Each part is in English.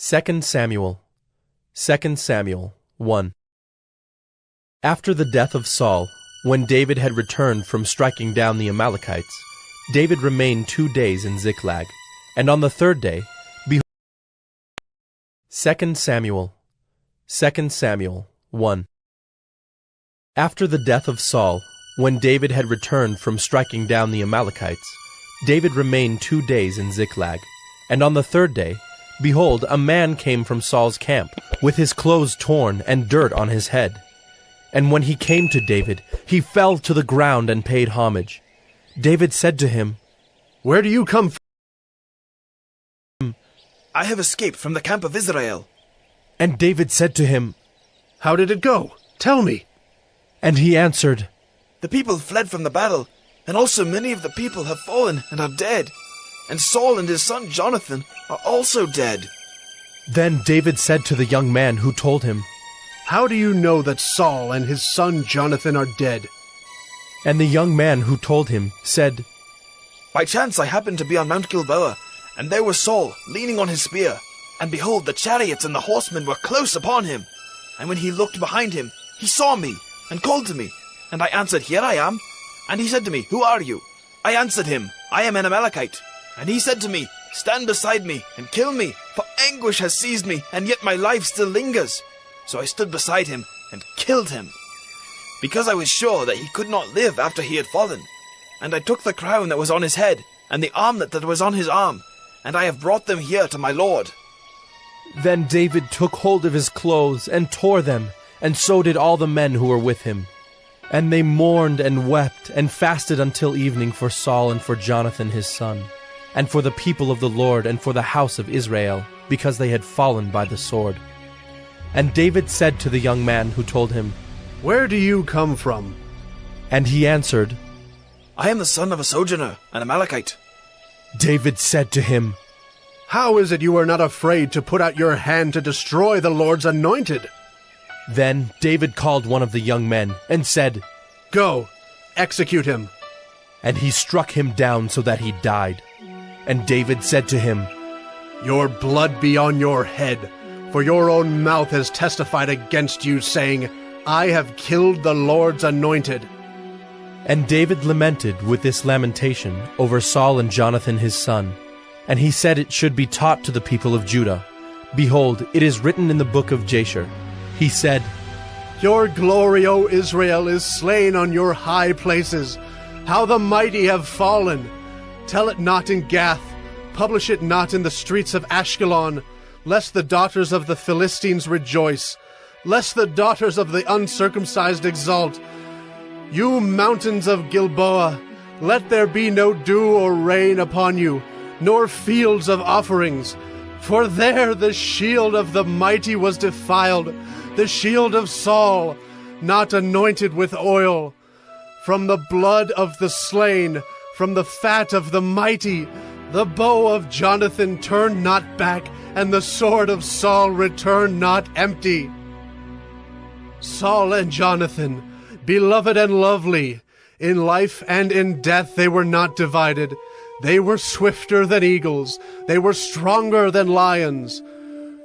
2 Samuel 1. After the death of Saul, when David had returned from striking down the Amalekites, David remained 2 days in Ziklag, and on the third day, behold, 2 Samuel 1. After the death of Saul, when David had returned from striking down the Amalekites, David remained 2 days in Ziklag, and on the third day, behold, a man came from Saul's camp, with his clothes torn and dirt on his head. And when he came to David, he fell to the ground and paid homage. David said to him, "Where do you come from?" "I have escaped from the camp of Israel." And David said to him, "How did it go? Tell me." And he answered, "The people fled from the battle, and also many of the people have fallen and are dead. And Saul and his son Jonathan are also dead." Then David said to the young man who told him, "How do you know that Saul and his son Jonathan are dead?" And the young man who told him said, "By chance I happened to be on Mount Gilboa, and there was Saul leaning on his spear. And behold, the chariots and the horsemen were close upon him. And when he looked behind him, he saw me, and called to me. And I answered, 'Here I am.' And he said to me, 'Who are you?' I answered him, 'I am an Amalekite.' And he said to me, 'Stand beside me, and kill me, for anguish has seized me, and yet my life still lingers.' So I stood beside him, and killed him, because I was sure that he could not live after he had fallen. And I took the crown that was on his head, and the armlet that was on his arm, and I have brought them here to my lord." Then David took hold of his clothes and tore them, and so did all the men who were with him. And they mourned and wept and fasted until evening for Saul and for Jonathan his son, and for the people of the Lord and for the house of Israel, because they had fallen by the sword. And David said to the young man who told him, "Where do you come from?" And he answered, "I am the son of a sojourner, an Amalekite." David said to him, "How is it you are not afraid to put out your hand to destroy the Lord's anointed?" Then David called one of the young men and said, "Go, execute him." And he struck him down so that he died. And David said to him, "Your blood be on your head, for your own mouth has testified against you, saying, 'I have killed the Lord's anointed.'" And David lamented with this lamentation over Saul and Jonathan his son. And he said it should be taught to the people of Judah. Behold, it is written in the book of Jasher. He said, "Your glory, O Israel, is slain on your high places. How the mighty have fallen! Tell it not in Gath, publish it not in the streets of Ashkelon, lest the daughters of the Philistines rejoice, lest the daughters of the uncircumcised exult. You mountains of Gilboa, let there be no dew or rain upon you, nor fields of offerings. For there the shield of the mighty was defiled, the shield of Saul, not anointed with oil. From the blood of the slain, from the fat of the mighty, the bow of Jonathan turned not back, and the sword of Saul returned not empty. Saul and Jonathan, beloved and lovely, in life and in death they were not divided. They were swifter than eagles, they were stronger than lions.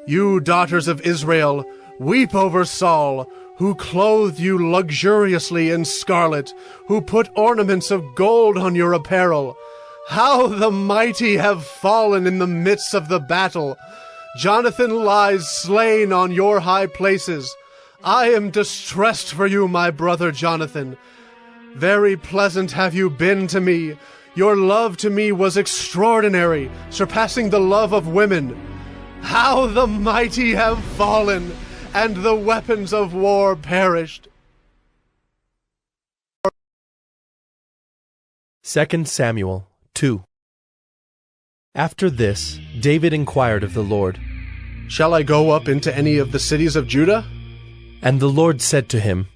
You daughters of Israel, weep over Saul, who clothed you luxuriously in scarlet, who put ornaments of gold on your apparel. How the mighty have fallen in the midst of the battle! Jonathan lies slain on your high places. I am distressed for you, my brother Jonathan. Very pleasant have you been to me. Your love to me was extraordinary, surpassing the love of women. How the mighty have fallen, and the weapons of war perished." 2 Samuel 2. After this, David inquired of the Lord, "Shall I go up into any of the cities of Judah?" And the Lord said to him,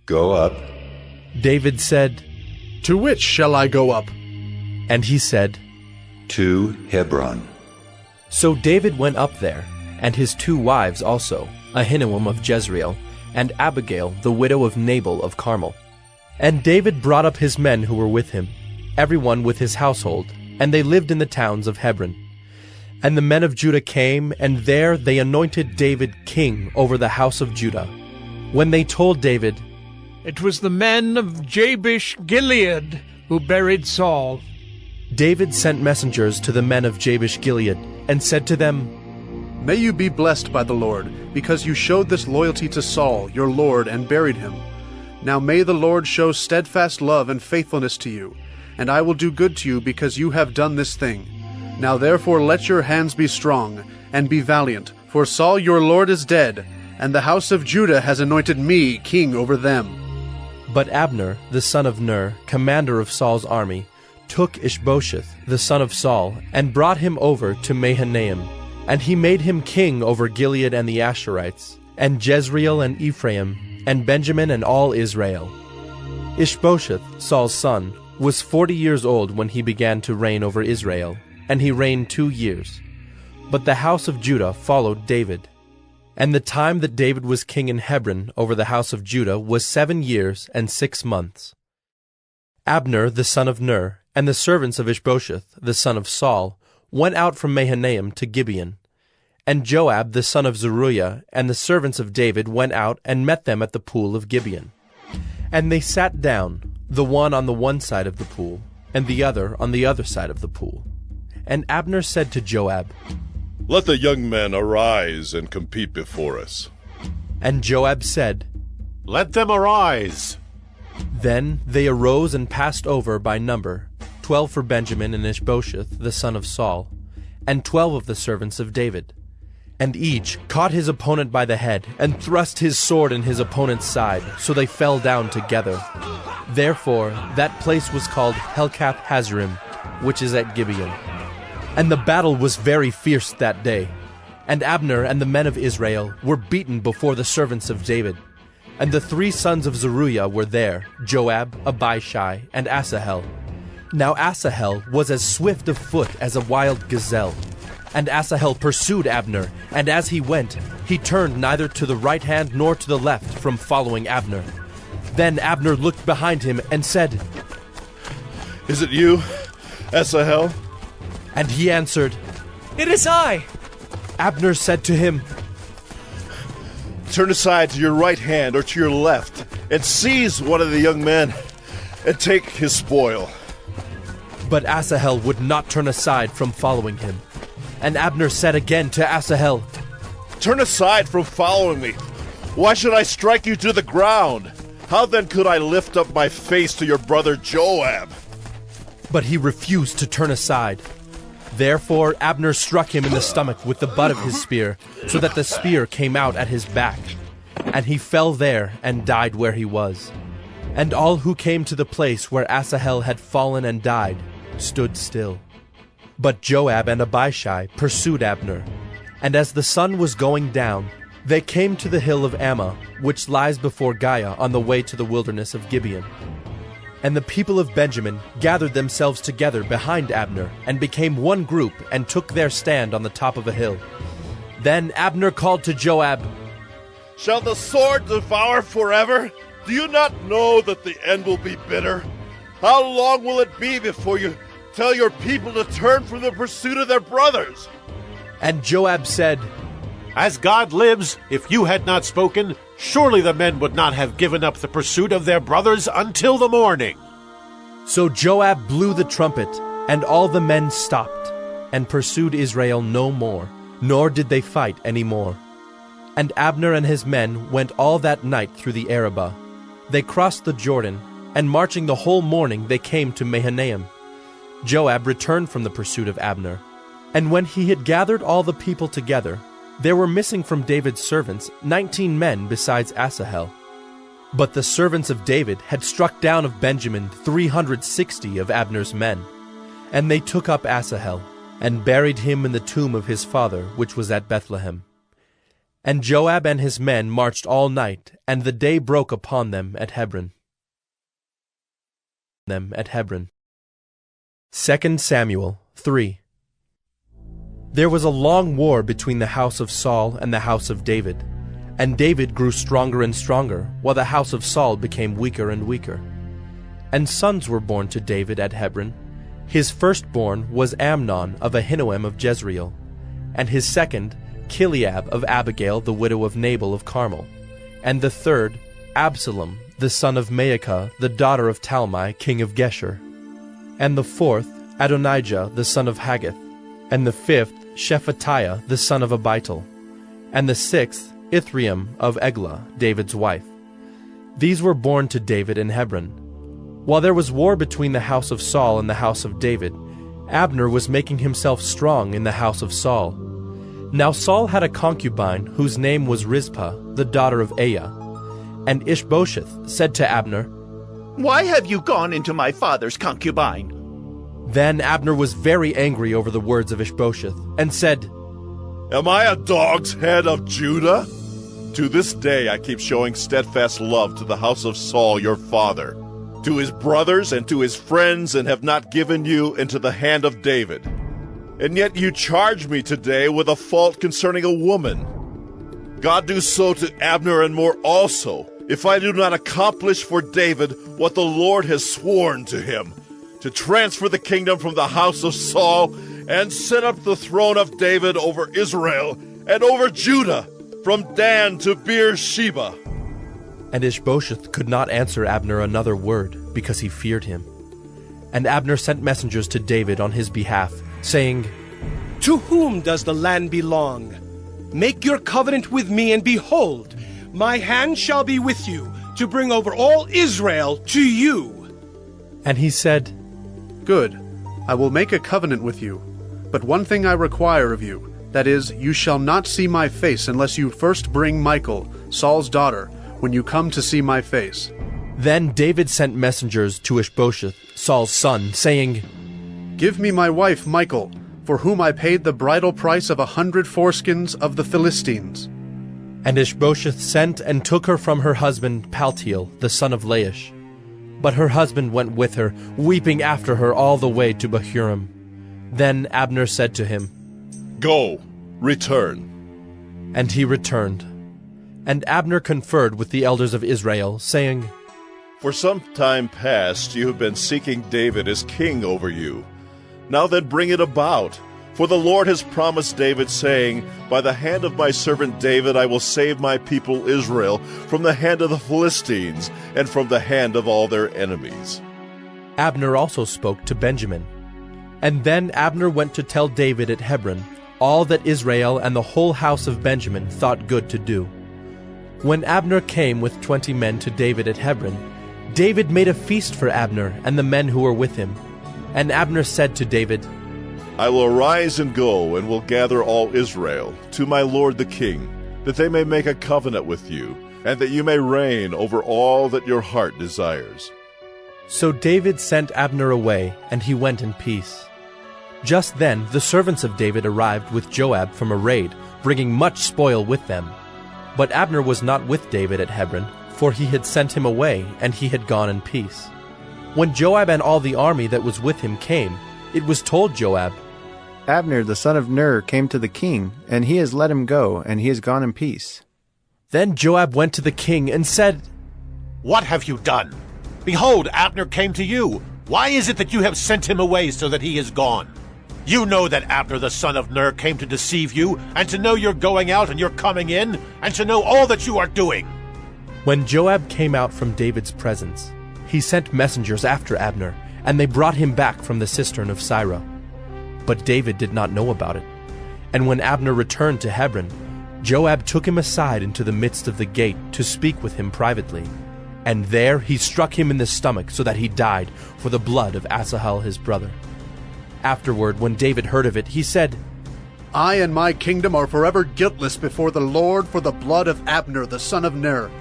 "Go up." David said, "To which shall I go up?" And he said, "To Hebron." So David went up there, and his 2 wives also, Ahinoam of Jezreel, and Abigail the widow of Nabal of Carmel. And David brought up his men who were with him, every one with his household, and they lived in the towns of Hebron. And the men of Judah came, and there they anointed David king over the house of Judah. When they told David, "It was the men of Jabesh Gilead who buried Saul," David sent messengers to the men of Jabesh Gilead, and said to them, May you be blessed by the Lord, because you showed this loyalty to Saul, your lord, and buried him. Now may the Lord show steadfast love and faithfulness to you, and I will do good to you because you have done this thing. Now therefore let your hands be strong, and be valiant, for Saul your lord is dead, and the house of Judah has anointed me king over them. But Abner, the son of Ner, commander of Saul's army, took Ishbosheth, the son of Saul, and brought him over to Mahanaim. And he made him king over Gilead and the Asherites, and Jezreel and Ephraim, and Benjamin and all Israel. Ishbosheth, Saul's son, was 40 years old when he began to reign over Israel, and he reigned 2 years. But the house of Judah followed David. And the time that David was king in Hebron over the house of Judah was 7 years and 6 months. Abner the son of Ner, and the servants of Ishbosheth the son of Saul, went out from Mahanaim to Gibeon. And Joab the son of Zeruiah and the servants of David went out and met them at the pool of Gibeon. And they sat down, the one on the one side of the pool, and the other on the other side of the pool. And Abner said to Joab, Let the young men arise and compete before us. And Joab said, Let them arise. Then they arose and passed over by number, 12 for Benjamin and Ishbosheth the son of Saul, and 12 of the servants of David. And each caught his opponent by the head, and thrust his sword in his opponent's side, so they fell down together. Therefore that place was called Helkath Hazzurim, which is at Gibeon. And the battle was very fierce that day. And Abner and the men of Israel were beaten before the servants of David. And the 3 sons of Zeruiah were there, Joab, Abishai, and Asahel. Now Asahel was as swift of foot as a wild gazelle. And Asahel pursued Abner, and as he went, he turned neither to the right hand nor to the left from following Abner. Then Abner looked behind him and said, Is it you, Asahel? And he answered, "It is I." Abner said to him, Turn aside to your right hand or to your left, and seize one of the young men, and take his spoil. But Asahel would not turn aside from following him. And Abner said again to Asahel, Turn aside from following me. Why should I strike you to the ground? How then could I lift up my face to your brother Joab? But he refused to turn aside. Therefore Abner struck him in the stomach with the butt of his spear, so that the spear came out at his back. And he fell there and died where he was. And all who came to the place where Asahel had fallen and died stood still. But Joab and Abishai pursued Abner. And as the sun was going down, they came to the hill of Ammah, which lies before Giah on the way to the wilderness of Gibeon. And the people of Benjamin gathered themselves together behind Abner, and became one group, and took their stand on the top of a hill. Then Abner called to Joab, Shall the sword devour forever? Do you not know that the end will be bitter? How long will it be before you tell your people to turn from the pursuit of their brothers? And Joab said, As God lives, if you had not spoken, surely the men would not have given up the pursuit of their brothers until the morning. So Joab blew the trumpet, and all the men stopped, and pursued Israel no more, nor did they fight any more. And Abner and his men went all that night through the Arabah. They crossed the Jordan, and marching the whole morning they came to Mahanaim. Joab returned from the pursuit of Abner. And when he had gathered all the people together, there were missing from David's servants 19 men besides Asahel. But the servants of David had struck down of Benjamin 360 of Abner's men. And they took up Asahel, and buried him in the tomb of his father, which was at Bethlehem. And Joab and his men marched all night, and the day broke upon them at Hebron. 2 Samuel 3. There was a long war between the house of Saul and the house of David, and David grew stronger and stronger, while the house of Saul became weaker and weaker. And sons were born to David at Hebron. His firstborn was Amnon of Ahinoam of Jezreel, and his second, Chileab of Abigail, the widow of Nabal of Carmel, and the third, Absalom, the son of Maacah, the daughter of Talmai, king of Geshur, and the fourth, Adonijah, the son of Haggith, and the fifth, Shephatiah, the son of Abital, and the sixth, Ithream of Eglah, David's wife. These were born to David in Hebron. While there was war between the house of Saul and the house of David, Abner was making himself strong in the house of Saul. Now Saul had a concubine whose name was Rizpah, the daughter of Aiah. And Ishbosheth said to Abner, "Why have you gone into my father's concubine?" Then Abner was very angry over the words of Ishbosheth, and said, Am I a dog's head of Judah? To this day I keep showing steadfast love to the house of Saul your father, to his brothers and to his friends, and have not given you into the hand of David. And yet you charge me today with a fault concerning a woman. God do so to Abner and more also, if I do not accomplish for David what the Lord has sworn to him, to transfer the kingdom from the house of Saul and set up the throne of David over Israel and over Judah, from Dan to Beersheba. And Ishbosheth could not answer Abner another word, because he feared him. And Abner sent messengers to David on his behalf, saying, To whom does the land belong? Make your covenant with me, and behold, my hand shall be with you, to bring over all Israel to you. And he said, Good, I will make a covenant with you. But one thing I require of you, that is, you shall not see my face unless you first bring Michal, Saul's daughter, when you come to see my face. Then David sent messengers to Ishbosheth, Saul's son, saying, Give me my wife Michal, for whom I paid the bridal price of 100 foreskins of the Philistines. And Ishbosheth sent and took her from her husband Paltiel, the son of Laish. But her husband went with her, weeping after her all the way to Bahurim. Then Abner said to him, Go, return. And he returned. And Abner conferred with the elders of Israel, saying, For some time past you have been seeking David as king over you. Now then bring it about. For the Lord has promised David, saying, By the hand of my servant David I will save my people Israel from the hand of the Philistines and from the hand of all their enemies. Abner also spoke to Benjamin. And then Abner went to tell David at Hebron all that Israel and the whole house of Benjamin thought good to do. When Abner came with 20 men to David at Hebron, David made a feast for Abner and the men who were with him. And Abner said to David, I will arise and go, and will gather all Israel to my lord the king, that they may make a covenant with you, and that you may reign over all that your heart desires. So David sent Abner away, and he went in peace. Just then the servants of David arrived with Joab from a raid, bringing much spoil with them. But Abner was not with David at Hebron, for he had sent him away, and he had gone in peace. When Joab and all the army that was with him came, it was told Joab, Abner the son of Ner came to the king, and he has let him go, and he has gone in peace. Then Joab went to the king and said, What have you done? Behold, Abner came to you. Why is it that you have sent him away so that he is gone? You know that Abner the son of Ner came to deceive you, and to know you're going out and you're coming in, and to know all that you are doing. When Joab came out from David's presence, he sent messengers after Abner, and they brought him back from the cistern of Sirah. But David did not know about it. And when Abner returned to Hebron, Joab took him aside into the midst of the gate to speak with him privately. And there he struck him in the stomach so that he died for the blood of Asahel his brother. Afterward, when David heard of it, he said, I and my kingdom are forever guiltless before the Lord for the blood of Abner the son of Ner.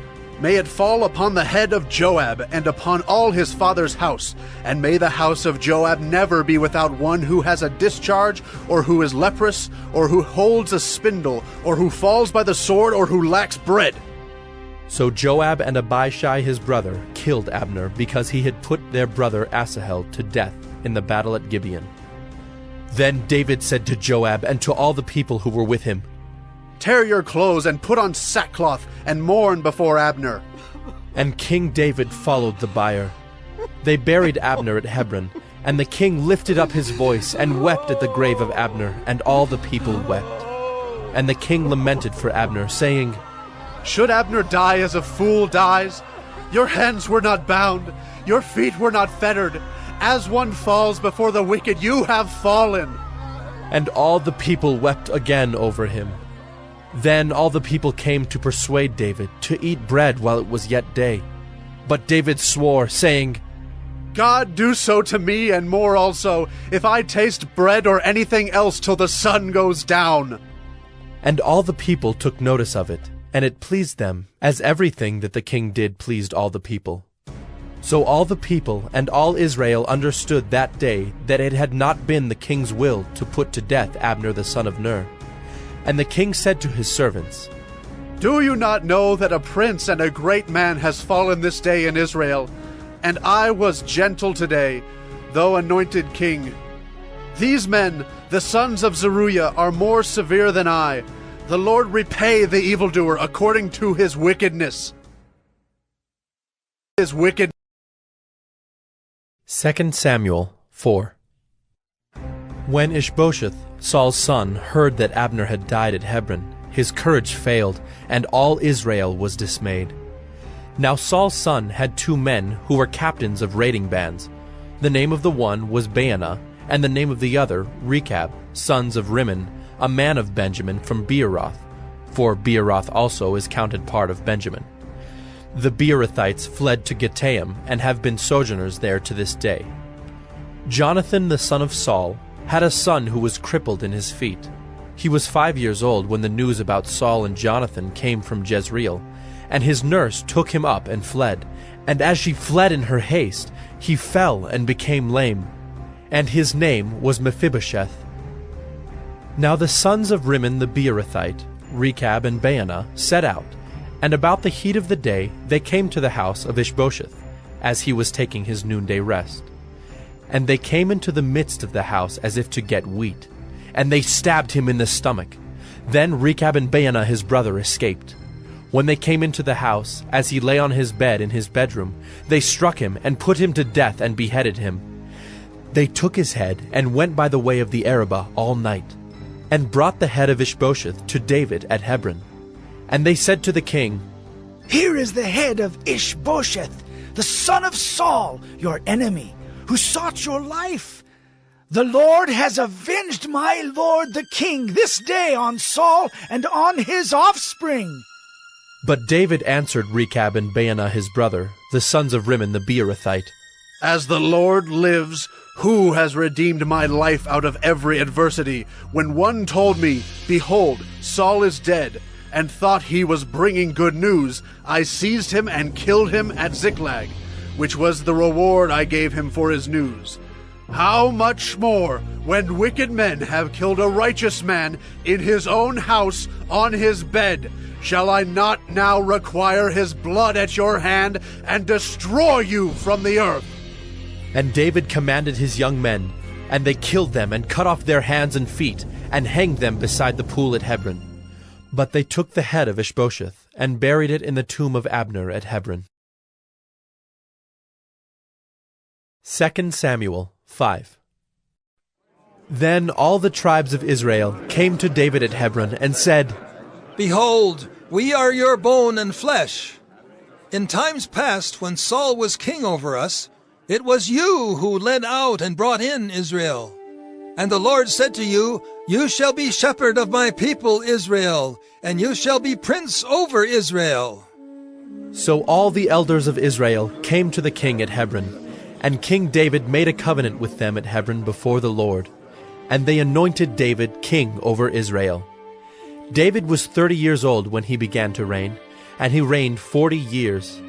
May it fall upon the head of Joab and upon all his father's house, and may the house of Joab never be without one who has a discharge, or who is leprous, or who holds a spindle, or who falls by the sword, or who lacks bread. So Joab and Abishai his brother killed Abner because he had put their brother Asahel to death in the battle at Gibeon. Then David said to Joab and to all the people who were with him, Tear your clothes and put on sackcloth and mourn before Abner. And King David followed the bier. They buried Abner at Hebron, and the king lifted up his voice and wept at the grave of Abner, and all the people wept. and the king lamented for Abner, saying, Should Abner die as a fool dies? Your hands were not bound, your feet were not fettered. As one falls before the wicked, you have fallen. And all the people wept again over him. Then all the people came to persuade David to eat bread while it was yet day. But David swore, saying, God do so to me and more also, if I taste bread or anything else till the sun goes down. And all the people took notice of it, and it pleased them, as everything that the king did pleased all the people. So all the people and all Israel understood that day that it had not been the king's will to put to death Abner the son of Ner. And the king said to his servants, Do you not know that a prince and a great man has fallen this day in Israel? And I was gentle today, though anointed king. These men, the sons of Zeruiah, are more severe than I. The Lord repay the evildoer according to his wickedness. 2 Samuel 4. When Ishbosheth, Saul's son, heard that Abner had died at Hebron, his courage failed, and all Israel was dismayed. Now Saul's son had 2 men who were captains of raiding bands. The name of the one was Baanah, and the name of the other Rechab, sons of Rimmon, a man of Benjamin from Beeroth, for Beeroth also is counted part of Benjamin. The Beerothites fled to Gittaim and have been sojourners there to this day. Jonathan the son of Saul had a son who was crippled in his feet. He was 5 years old when the news about Saul and Jonathan came from Jezreel, and his nurse took him up and fled. And as she fled in her haste, he fell and became lame. And his name was Mephibosheth. Now the sons of Rimmon the Beerothite, Rechab and Baanah, set out, and about the heat of the day they came to the house of Ishbosheth, as he was taking his noonday rest. And they came into the midst of the house as if to get wheat, and they stabbed him in the stomach. Then Rechab and Baanah his brother escaped. When they came into the house, as he lay on his bed in his bedroom, they struck him and put him to death and beheaded him. They took his head and went by the way of the Arabah all night, and brought the head of Ishbosheth to David at Hebron. And they said to the king, Here is the head of Ishbosheth, the son of Saul, your enemy, who sought your life. The Lord has avenged my lord the king this day on Saul and on his offspring. But David answered Rechab and Baanah his brother, the sons of Rimmon the Beerothite, As the Lord lives, who has redeemed my life out of every adversity, when one told me, Behold, Saul is dead, and thought he was bringing good news, I seized him and killed him at Ziklag, which was the reward I gave him for his news. How much more, when wicked men have killed a righteous man in his own house on his bed, shall I not now require his blood at your hand and destroy you from the earth? And David commanded his young men, and they killed them and cut off their hands and feet, and hanged them beside the pool at Hebron. But they took the head of Ishbosheth, and buried it in the tomb of Abner at Hebron. 2 Samuel 5. Then all the tribes of Israel came to David at Hebron, and said, Behold, we are your bone and flesh. In times past, when Saul was king over us, it was you who led out and brought in Israel. And the Lord said to you, You shall be shepherd of my people Israel, and you shall be prince over Israel. So all the elders of Israel came to the king at Hebron, and King David made a covenant with them at Hebron before the Lord, and they anointed David king over Israel. David was 30 years old when he began to reign, and he reigned 40 years.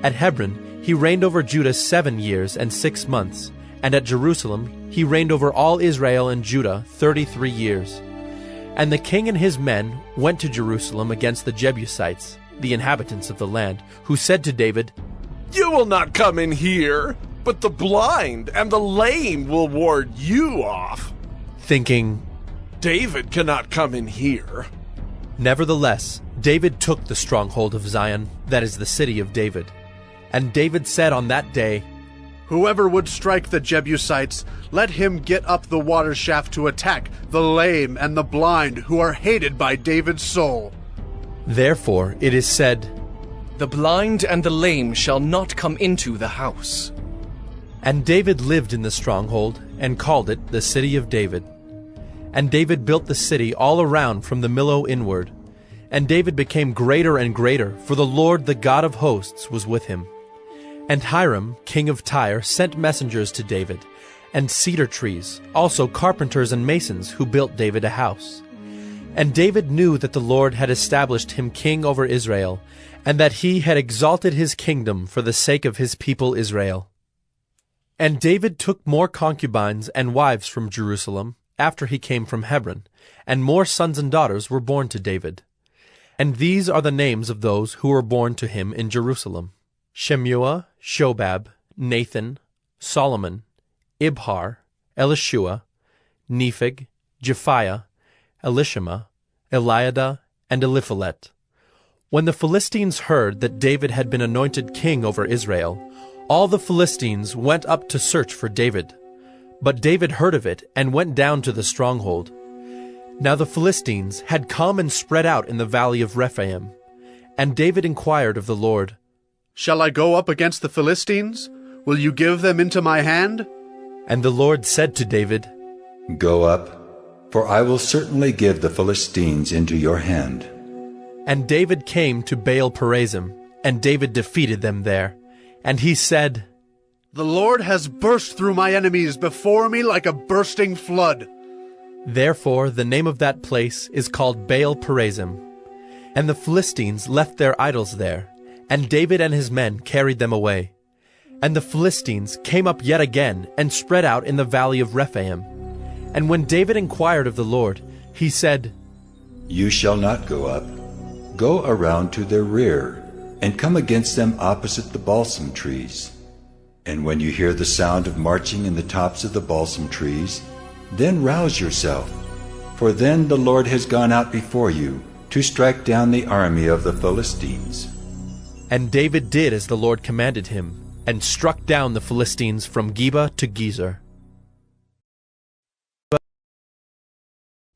At Hebron he reigned over Judah 7 years and 6 months, and at Jerusalem he reigned over all Israel and Judah 33 years. And the king and his men went to Jerusalem against the Jebusites, the inhabitants of the land, who said to David, You will not come in here, but the blind and the lame will ward you off. Thinking, David cannot come in here. Nevertheless, David took the stronghold of Zion, that is the city of David. And David said on that day, Whoever would strike the Jebusites, let him get up the water shaft to attack the lame and the blind who are hated by David's soul. Therefore it is said, The blind and the lame shall not come into the house. And David lived in the stronghold, and called it the City of David. And David built the city all around from the Millo inward. And David became greater and greater, for the Lord the God of hosts was with him. And Hiram, king of Tyre, sent messengers to David, and cedar trees, also carpenters and masons, who built David a house. And David knew that the Lord had established him king over Israel, and that he had exalted his kingdom for the sake of his people Israel. And David took more concubines and wives from Jerusalem, after he came from Hebron, and more sons and daughters were born to David. And these are the names of those who were born to him in Jerusalem: Shemua, Shobab, Nathan, Solomon, Ibhar, Elishua, Nepheg, Japhiah, Elishama, Eliada, and Eliphalet. When the Philistines heard that David had been anointed king over Israel, all the Philistines went up to search for David. But David heard of it and went down to the stronghold. Now the Philistines had come and spread out in the valley of Rephaim. And David inquired of the Lord, Shall I go up against the Philistines? Will you give them into my hand? And the Lord said to David, Go up, for I will certainly give the Philistines into your hand. And David came to Baal-perazim, and David defeated them there. And he said, The Lord has burst through my enemies before me like a bursting flood. Therefore the name of that place is called Baal-perazim. And the Philistines left their idols there, and David and his men carried them away. And the Philistines came up yet again, and spread out in the valley of Rephaim. And when David inquired of the Lord, he said, You shall not go up. Go around to their rear, and come against them opposite the balsam trees. And when you hear the sound of marching in the tops of the balsam trees, then rouse yourself, for then the Lord has gone out before you to strike down the army of the Philistines. And David did as the Lord commanded him, and struck down the Philistines from Geba to Gezer.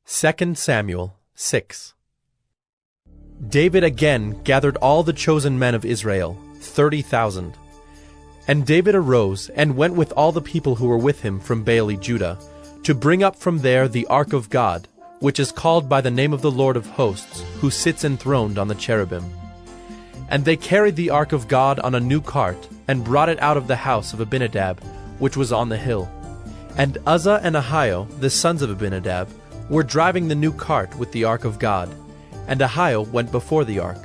2 Samuel 6. David again gathered all the chosen men of Israel, 30,000. And David arose and went with all the people who were with him from Baale-Judah, to bring up from there the ark of God, which is called by the name of the Lord of hosts, who sits enthroned on the cherubim. And they carried the ark of God on a new cart, and brought it out of the house of Abinadab, which was on the hill. And Uzzah and Ahio, the sons of Abinadab, were driving the new cart with the ark of God, and Ahio went before the ark.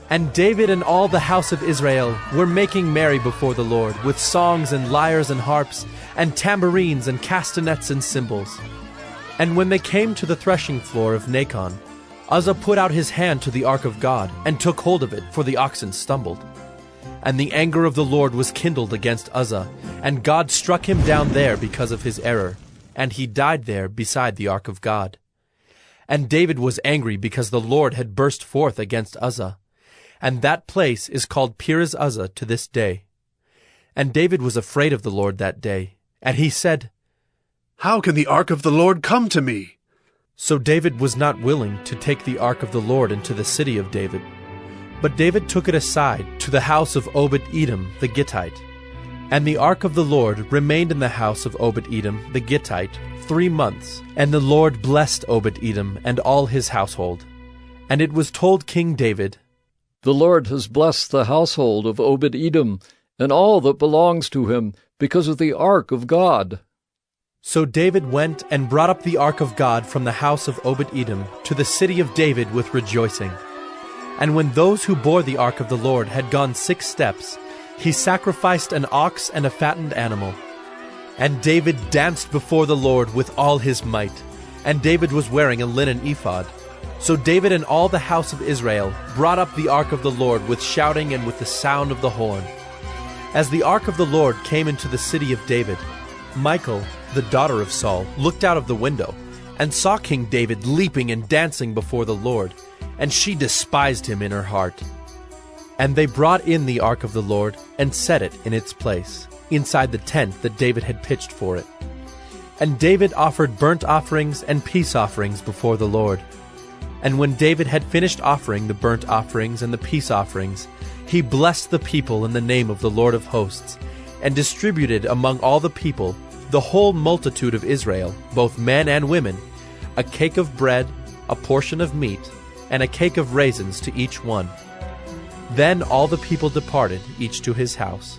And David and all the house of Israel were making merry before the Lord, with songs and lyres and harps, and tambourines and castanets and cymbals. And when they came to the threshing floor of Nacon, Uzzah put out his hand to the ark of God, and took hold of it, for the oxen stumbled. And the anger of the Lord was kindled against Uzzah, and God struck him down there because of his error, and he died there beside the ark of God. And David was angry because the Lord had burst forth against Uzzah. And that place is called Perez-Uzzah to this day. And David was afraid of the Lord that day, and he said, How can the ark of the Lord come to me? So David was not willing to take the ark of the Lord into the city of David. But David took it aside to the house of Obed-Edom the Gittite. And the ark of the Lord remained in the house of Obed-Edom the Gittite 3 months, and the Lord blessed Obed-Edom and all his household. And it was told King David, The Lord has blessed the household of Obed-Edom and all that belongs to him because of the ark of God. So David went and brought up the ark of God from the house of Obed-Edom to the city of David with rejoicing. And when those who bore the ark of the Lord had gone 6 steps, he sacrificed an ox and a fattened animal. And David danced before the Lord with all his might, and David was wearing a linen ephod. So David and all the house of Israel brought up the ark of the Lord with shouting and with the sound of the horn. As the ark of the Lord came into the city of David, Michal, the daughter of Saul, looked out of the window, and saw King David leaping and dancing before the Lord, and she despised him in her heart. And they brought in the ark of the Lord, and set it in its place. inside the tent that David had pitched for it. And David offered burnt offerings and peace offerings before the Lord. And when David had finished offering the burnt offerings and the peace offerings, he blessed the people in the name of the Lord of hosts, and distributed among all the people, the whole multitude of Israel, both men and women, a cake of bread, a portion of meat, and a cake of raisins to each one. Then all the people departed, each to his house.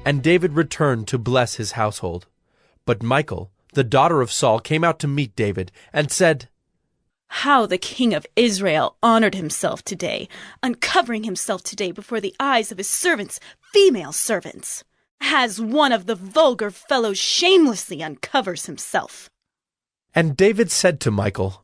And David returned to bless his household. But Michal, the daughter of Saul, came out to meet David, and said, "How the king of Israel honored himself today, uncovering himself today before the eyes of his servants, female servants, as one of the vulgar fellows shamelessly uncovers himself." And David said to Michal,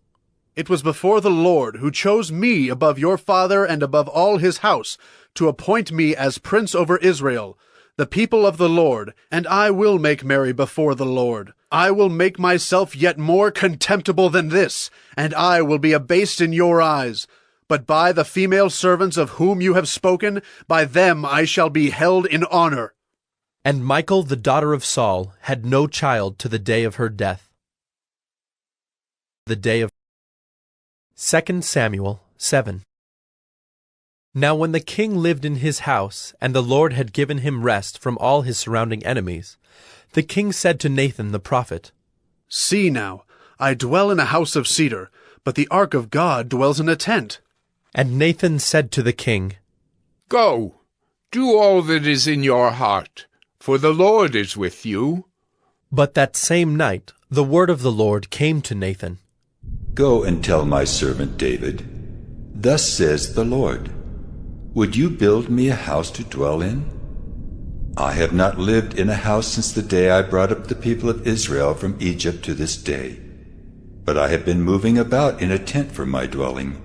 "It was before the Lord who chose me above your father and above all his house, to appoint me as prince over Israel, the people of the Lord, and I will make merry before the Lord. I will make myself yet more contemptible than this, and I will be abased in your eyes. But by the female servants of whom you have spoken, by them I shall be held in honor." And Michal, the daughter of Saul, had no child to the day of her death. The day of 2 Samuel 7. Now when the king lived in his house, and the Lord had given him rest from all his surrounding enemies, the king said to Nathan the prophet, "See now, I dwell in a house of cedar, but the ark of God dwells in a tent." And Nathan said to the king, "Go, do all that is in your heart, for the Lord is with you." But that same night the word of the Lord came to Nathan. "Go and tell my servant David, thus says the Lord, would you build me a house to dwell in? I have not lived in a house since the day I brought up the people of Israel from Egypt to this day, but I have been moving about in a tent for my dwelling.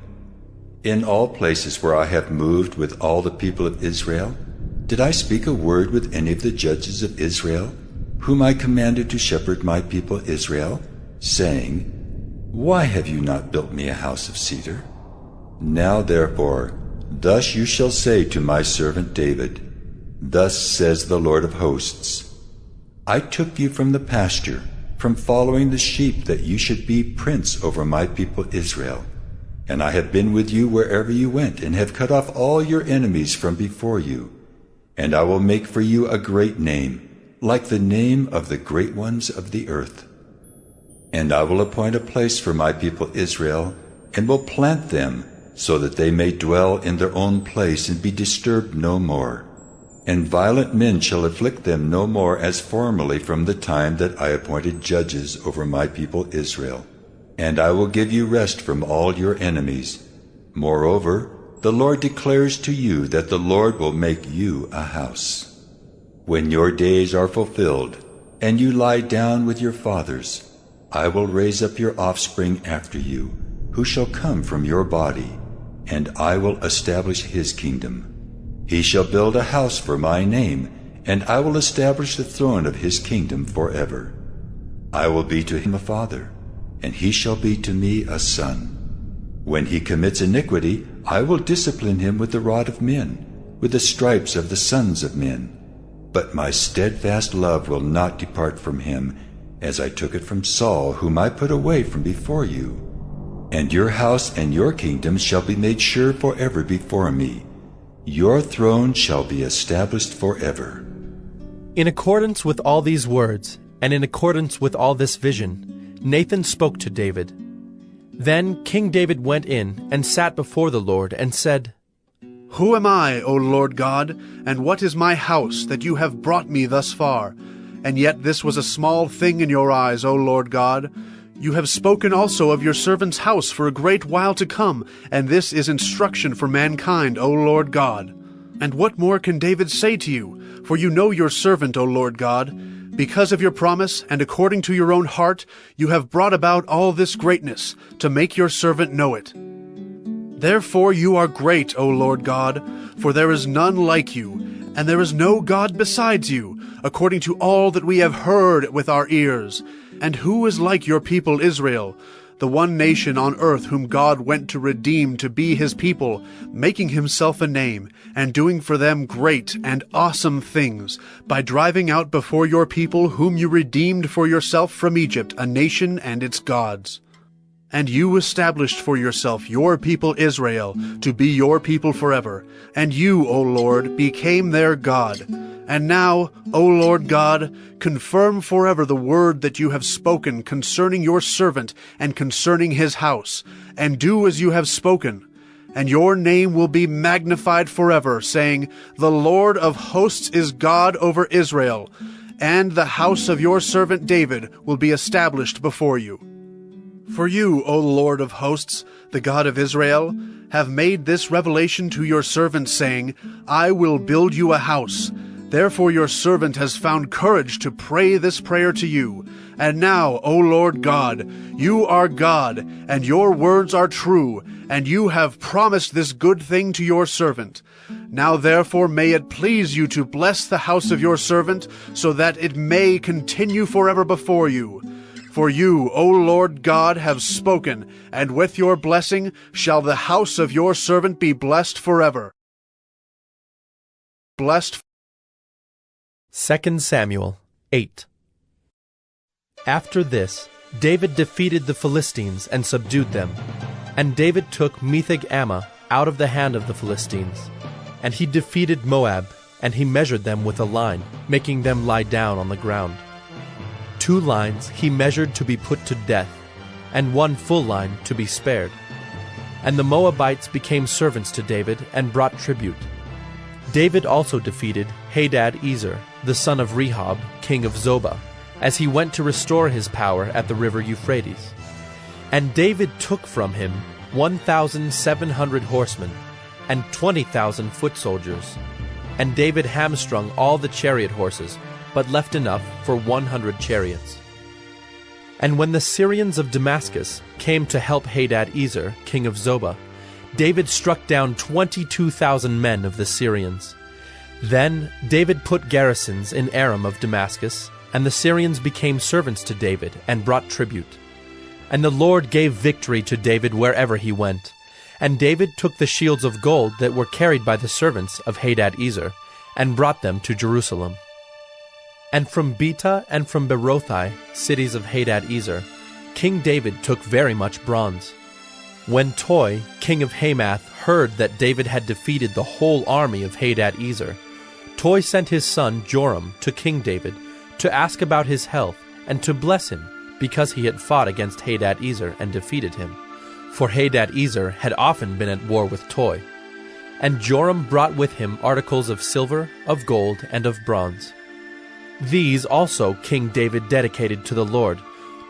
In all places where I have moved with all the people of Israel, did I speak a word with any of the judges of Israel, whom I commanded to shepherd my people Israel, saying, Why have you not built me a house of cedar? Now therefore, thus you shall say to my servant David, Thus says the Lord of hosts, I took you from the pasture, from following the sheep, that you should be prince over my people Israel. And I have been with you wherever you went, and have cut off all your enemies from before you. And I will make for you a great name, like the name of the great ones of the earth. And I will appoint a place for my people Israel, and will plant them, so that they may dwell in their own place and be disturbed no more. And violent men shall afflict them no more as formerly from the time that I appointed judges over my people Israel. And I will give you rest from all your enemies. Moreover, the Lord declares to you that the Lord will make you a house. When your days are fulfilled, and you lie down with your fathers, I will raise up your offspring after you, who shall come from your body, and I will establish his kingdom. He shall build a house for my name, and I will establish the throne of his kingdom forever. I will be to him a father, and he shall be to me a son. When he commits iniquity, I will discipline him with the rod of men, with the stripes of the sons of men. But my steadfast love will not depart from him, as I took it from Saul, whom I put away from before you. And your house and your kingdom shall be made sure forever before me. Your throne shall be established forever." In accordance with all these words, and in accordance with all this vision, Nathan spoke to David. Then King David went in and sat before the Lord and said, Who am I, O Lord God, and what is my house, that you have brought me thus far? And yet this was a small thing in your eyes, O Lord God. You have spoken also of your servant's house for a great while to come, and this is instruction for mankind, O Lord God. And what more can David say to you? For you know your servant, O Lord God. Because of your promise, and according to your own heart, you have brought about all this greatness, to make your servant know it. Therefore you are great, O Lord God, for there is none like you, and there is no God besides you, according to all that we have heard with our ears. And who is like your people Israel, the one nation on earth whom God went to redeem to be his people, making himself a name, and doing for them great and awesome things, by driving out before your people whom you redeemed for yourself from Egypt, a nation and its gods. And you established for yourself your people Israel, to be your people forever. And you, O Lord, became their God. And now, O Lord God, confirm forever the word that you have spoken concerning your servant and concerning his house, and do as you have spoken. And your name will be magnified forever, saying, The Lord of hosts is God over Israel, and the house of your servant David will be established before you. For you, O Lord of hosts, the God of Israel, have made this revelation to your servant, saying, I will build you a house. Therefore your servant has found courage to pray this prayer to you. And now, O Lord God, you are God, and your words are true, and you have promised this good thing to your servant. Now therefore may it please you to bless the house of your servant, so that it may continue forever before you. For you, O Lord God, have spoken, and with your blessing shall the house of your servant be blessed forever. Blessed. 2 Samuel 8. After this, David defeated the Philistines and subdued them. And David took Metheg-Ammah out of the hand of the Philistines. And he defeated Moab, and he measured them with a line, making them lie down on the ground. 2 lines he measured to be put to death, and 1 full line to be spared. And the Moabites became servants to David and brought tribute. David also defeated Hadad-ezer, the son of Rehob, king of Zobah, as he went to restore his power at the river Euphrates. And David took from him 1,700 horsemen and 20,000 foot soldiers. And David hamstrung all the chariot horses, but left enough for 100 chariots. And when the Syrians of Damascus came to help Hadad-ezer, king of Zobah, David struck down 22,000 men of the Syrians. Then David put garrisons in Aram of Damascus, and the Syrians became servants to David and brought tribute. And the Lord gave victory to David wherever he went. And David took the shields of gold that were carried by the servants of Hadad-ezer, and brought them to Jerusalem. And from Betah and from Berothai, cities of Hadad-ezer, King David took very much bronze. When Toi, king of Hamath, heard that David had defeated the whole army of Hadad-ezer, Toi sent his son Joram to King David to ask about his health and to bless him, because he had fought against Hadad-ezer and defeated him. For Hadad-ezer had often been at war with Toi. And Joram brought with him articles of silver, of gold, and of bronze. These also King David dedicated to the Lord,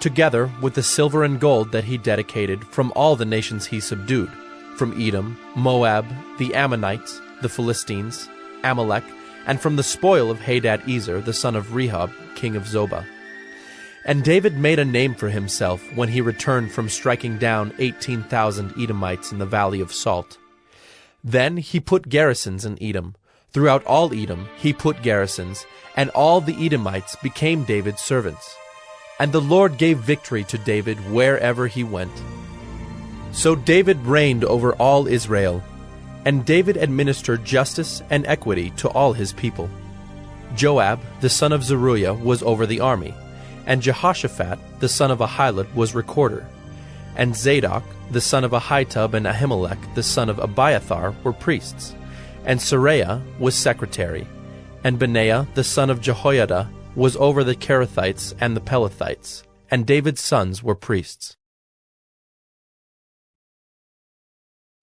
together with the silver and gold that he dedicated from all the nations he subdued, from Edom, Moab, the Ammonites, the Philistines, Amalek, and from the spoil of Hadad-ezer, the son of Rehob, king of Zobah. And David made a name for himself when he returned from striking down 18,000 Edomites in the valley of Salt. Then he put garrisons in Edom. Throughout all Edom he put garrisons, and all the Edomites became David's servants. And the Lord gave victory to David wherever he went. So David reigned over all Israel, and David administered justice and equity to all his people. Joab, the son of Zeruiah, was over the army, and Jehoshaphat, the son of Ahilud, was recorder. And Zadok, the son of Ahitub, and Ahimelech, the son of Abiathar, were priests. And Seraiah was secretary. And Benaiah, the son of Jehoiada, was over the Kerethites and the Pelethites. And David's sons were priests.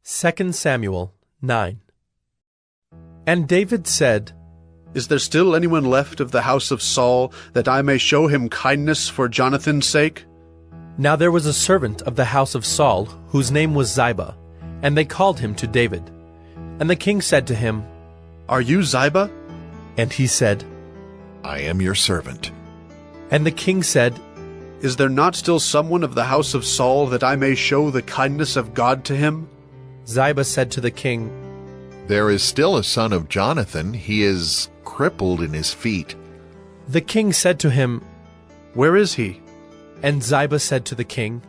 2 Samuel 9. And David said, Is there still anyone left of the house of Saul, that I may show him kindness for Jonathan's sake? Now there was a servant of the house of Saul, whose name was Ziba, and they called him to David. And the king said to him, Are you Ziba? And he said, I am your servant. And the king said, Is there not still someone of the house of Saul, that I may show the kindness of God to him? Ziba said to the king, There is still a son of Jonathan. He is crippled in his feet. The king said to him, Where is he? And Ziba said to the king,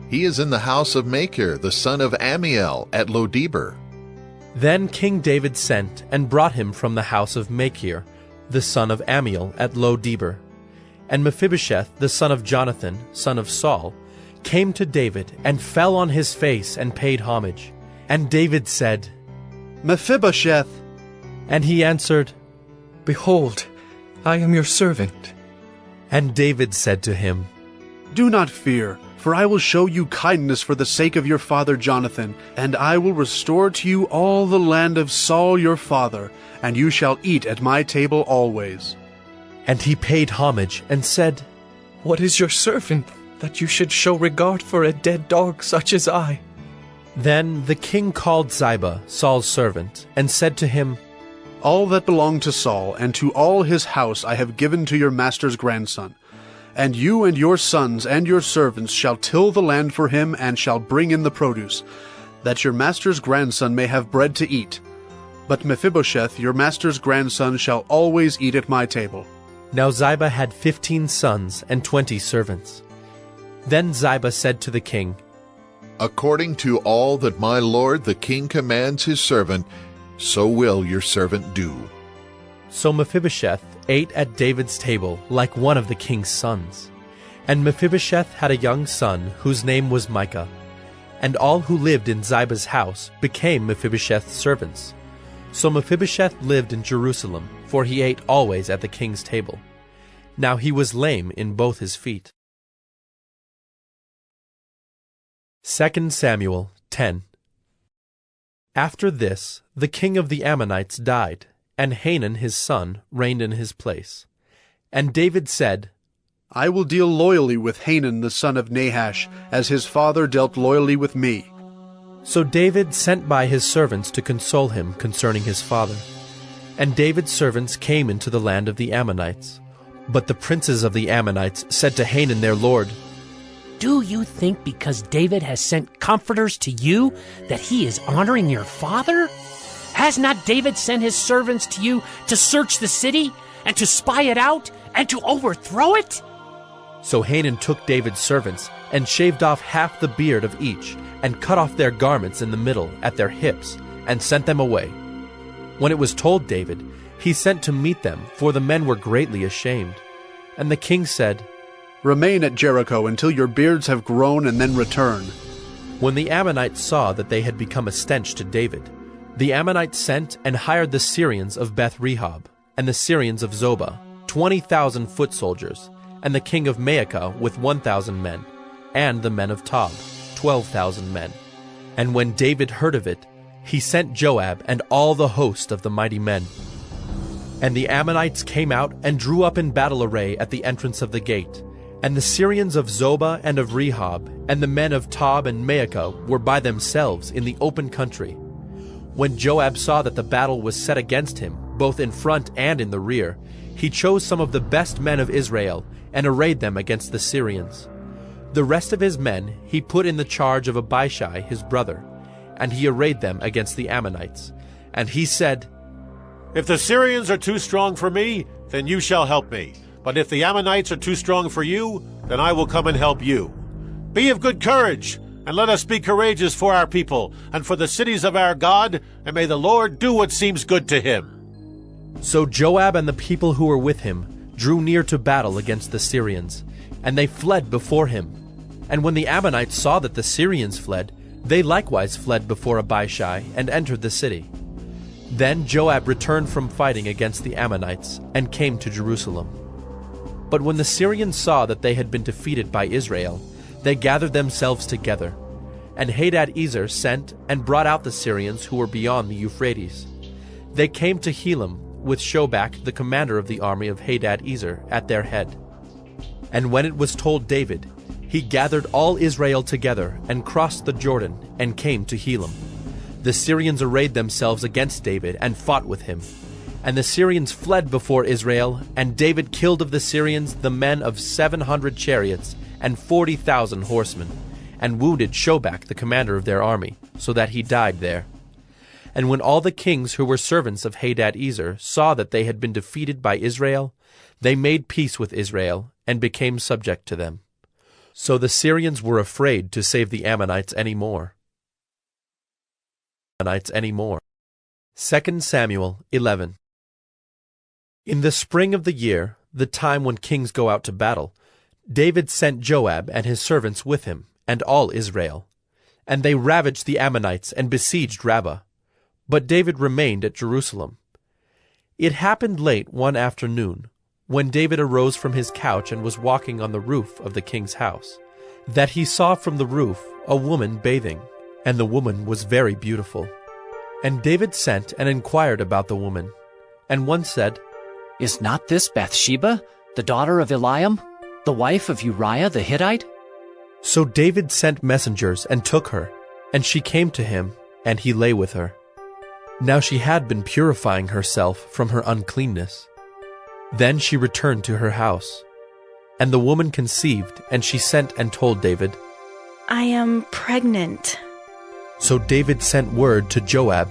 He is in the house of Machir, the son of Ammiel, at Lo-debar. Then King David sent and brought him from the house of Machir, the son of Ammiel, at Lo-debar. And Mephibosheth, the son of Jonathan, son of Saul, came to David and fell on his face and paid homage. And David said, Mephibosheth. And he answered, Behold, I am your servant. And David said to him, Do not fear, for I will show you kindness for the sake of your father Jonathan, and I will restore to you all the land of Saul your father, and you shall eat at my table always. And he paid homage and said, What is your servant, that you should show regard for a dead dog such as I? Then the king called Ziba, Saul's servant, and said to him, All that belonged to Saul and to all his house I have given to your master's grandson. And you and your sons and your servants shall till the land for him and shall bring in the produce, that your master's grandson may have bread to eat. But Mephibosheth, your master's grandson, shall always eat at my table. Now Ziba had 15 sons and 20 servants. Then Ziba said to the king, According to all that my lord the king commands his servant, so will your servant do. So Mephibosheth ate at David's table like one of the king's sons. And Mephibosheth had a young son whose name was Micah. And all who lived in Ziba's house became Mephibosheth's servants. So Mephibosheth lived in Jerusalem, for he ate always at the king's table. Now he was lame in both his feet. 2 Samuel 10. After this, the king of the Ammonites died, and Hanun his son reigned in his place. And David said, I will deal loyally with Hanun the son of Nahash, as his father dealt loyally with me. So David sent by his servants to console him concerning his father. And David's servants came into the land of the Ammonites. But the princes of the Ammonites said to Hanun their lord, Do you think because David has sent comforters to you that he is honoring your father? Has not David sent his servants to you to search the city and to spy it out and to overthrow it? So Hanun took David's servants and shaved off half the beard of each and cut off their garments in the middle at their hips and sent them away. When it was told David, he sent to meet them, for the men were greatly ashamed. And the king said, Remain at Jericho until your beards have grown, and then return. When the Ammonites saw that they had become a stench to David, the Ammonites sent and hired the Syrians of Beth-rehob, and the Syrians of Zobah, 20,000 foot soldiers, and the king of Maacah with 1,000 men, and the men of Tob, 12,000 men. And when David heard of it, he sent Joab and all the host of the mighty men. And the Ammonites came out and drew up in battle array at the entrance of the gate. And the Syrians of Zobah and of Rehob, and the men of Tob and Maacah were by themselves in the open country. When Joab saw that the battle was set against him, both in front and in the rear, he chose some of the best men of Israel, and arrayed them against the Syrians. The rest of his men he put in the charge of Abishai his brother, and he arrayed them against the Ammonites. And he said, If the Syrians are too strong for me, then you shall help me. But if the Ammonites are too strong for you, then I will come and help you. Be of good courage, and let us be courageous for our people, and for the cities of our God, and may the Lord do what seems good to him. So Joab and the people who were with him drew near to battle against the Syrians, and they fled before him. And when the Ammonites saw that the Syrians fled, they likewise fled before Abishai, and entered the city. Then Joab returned from fighting against the Ammonites, and came to Jerusalem. But when the Syrians saw that they had been defeated by Israel, they gathered themselves together. And Hadad-ezer sent and brought out the Syrians who were beyond the Euphrates. They came to Helam, with Shobach, the commander of the army of Hadad-ezer, at their head. And when it was told David, he gathered all Israel together, and crossed the Jordan, and came to Helam. The Syrians arrayed themselves against David, and fought with him. And the Syrians fled before Israel, and David killed of the Syrians the men of 700 chariots, and 40,000 horsemen, and wounded Shobach the commander of their army, so that he died there. And when all the kings who were servants of Hadad-ezer saw that they had been defeated by Israel, they made peace with Israel, and became subject to them. So the Syrians were afraid to save the Ammonites any more. 2 Samuel 11. In the spring of the year, the time when kings go out to battle, David sent Joab and his servants with him, and all Israel. And they ravaged the Ammonites and besieged Rabbah. But David remained at Jerusalem. It happened late one afternoon, when David arose from his couch and was walking on the roof of the king's house, that he saw from the roof a woman bathing, and the woman was very beautiful. And David sent and inquired about the woman. And one said, Is not this Bathsheba, the daughter of Eliam, the wife of Uriah the Hittite? So David sent messengers and took her, and she came to him, and he lay with her. Now she had been purifying herself from her uncleanness. Then she returned to her house. And the woman conceived, and she sent and told David, I am pregnant. So David sent word to Joab,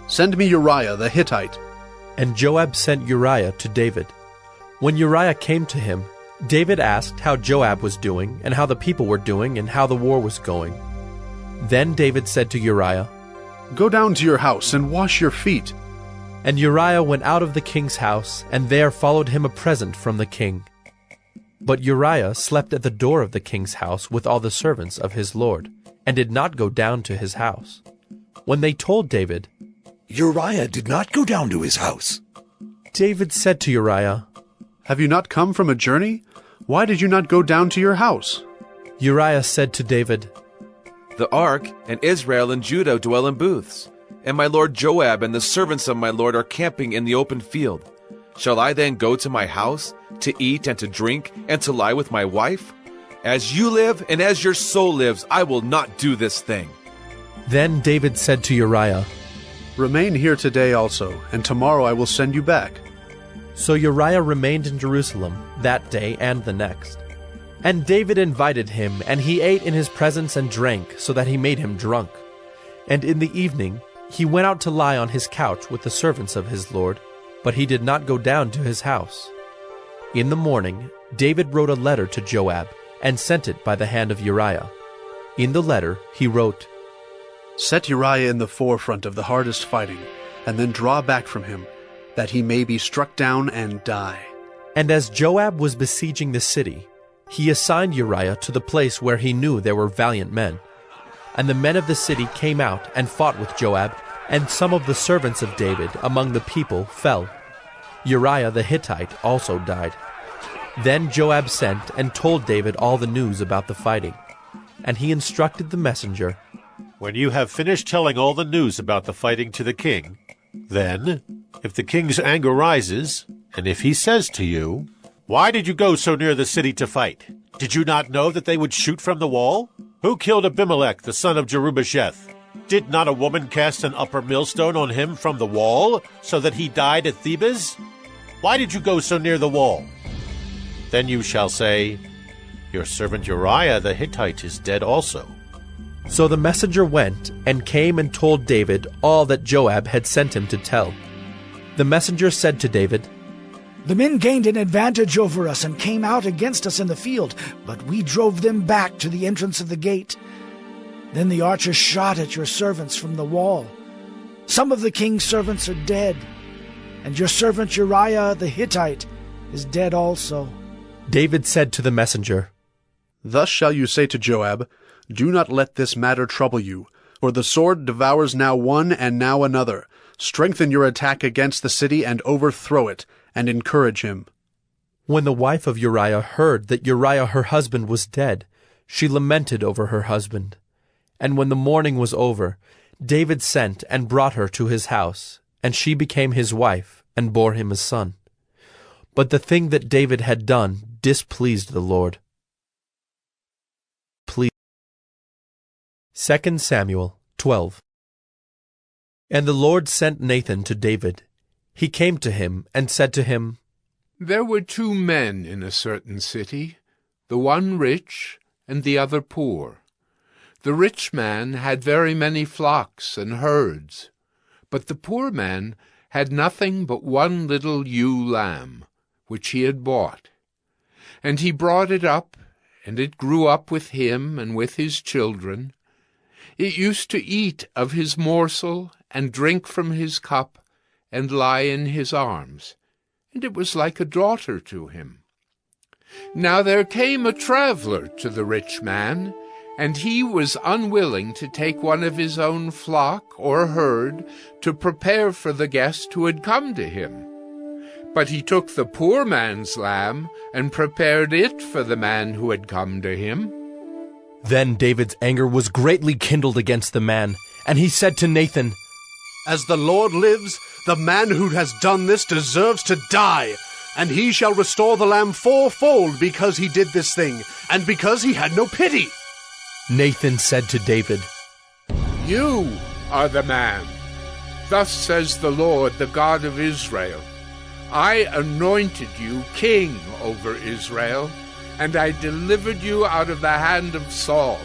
Send me Uriah the Hittite. And Joab sent Uriah to David. When Uriah came to him, David asked how Joab was doing, and how the people were doing, and how the war was going. Then David said to Uriah, Go down to your house and wash your feet. And Uriah went out of the king's house, and there followed him a present from the king. But Uriah slept at the door of the king's house with all the servants of his lord, and did not go down to his house. When they told David, Uriah did not go down to his house, David said to Uriah, Have you not come from a journey? Why did you not go down to your house? Uriah said to David, The ark and Israel and Judah dwell in booths, and my lord Joab and the servants of my lord are camping in the open field. Shall I then go to my house, to eat and to drink, and to lie with my wife? As you live and as your soul lives, I will not do this thing. Then David said to Uriah, Remain here today also, and tomorrow I will send you back. So Uriah remained in Jerusalem that day and the next. And David invited him, and he ate in his presence and drank, so that he made him drunk. And in the evening he went out to lie on his couch with the servants of his lord, but he did not go down to his house. In the morning David wrote a letter to Joab, and sent it by the hand of Uriah. In the letter he wrote, Set Uriah in the forefront of the hardest fighting, and then draw back from him, that he may be struck down and die. And as Joab was besieging the city, he assigned Uriah to the place where he knew there were valiant men. And the men of the city came out and fought with Joab, and some of the servants of David among the people fell. Uriah the Hittite also died. Then Joab sent and told David all the news about the fighting. And he instructed the messenger, When you have finished telling all the news about the fighting to the king, then, if the king's anger rises, and if he says to you, Why did you go so near the city to fight? Did you not know that they would shoot from the wall? Who killed Abimelech, the son of Jerubbesheth? Did not a woman cast an upper millstone on him from the wall, so that he died at Thebez? Why did you go so near the wall? Then you shall say, Your servant Uriah the Hittite is dead also. So the messenger went and came and told David all that Joab had sent him to tell. The messenger said to David, The men gained an advantage over us and came out against us in the field, but we drove them back to the entrance of the gate. Then the archers shot at your servants from the wall. Some of the king's servants are dead, and your servant Uriah the Hittite is dead also. David said to the messenger, Thus shall you say to Joab, Do not let this matter trouble you, for the sword devours now one and now another. Strengthen your attack against the city and overthrow it, and encourage him. When the wife of Uriah heard that Uriah her husband was dead, she lamented over her husband. And when the mourning was over, David sent and brought her to his house, and she became his wife, and bore him a son. But the thing that David had done displeased the Lord. 2 Samuel 12. And the Lord sent Nathan to David. He came to him and said to him, There were 2 men in a certain city, the one rich and the other poor. The rich man had very many flocks and herds, but the poor man had nothing but one little ewe lamb, which he had bought. And he brought it up and it grew up with him and with his children. It used to eat of his morsel and drink from his cup and lie in his arms, and it was like a daughter to him. Now there came a traveler to the rich man, and he was unwilling to take one of his own flock or herd to prepare for the guest who had come to him. But he took the poor man's lamb and prepared it for the man who had come to him. Then David's anger was greatly kindled against the man, and he said to Nathan, "As the Lord lives, the man who has done this deserves to die, and he shall restore the lamb fourfold because he did this thing, and because he had no pity." Nathan said to David, "You are the man. Thus says the Lord, the God of Israel, I anointed you king over Israel, and I delivered you out of the hand of Saul.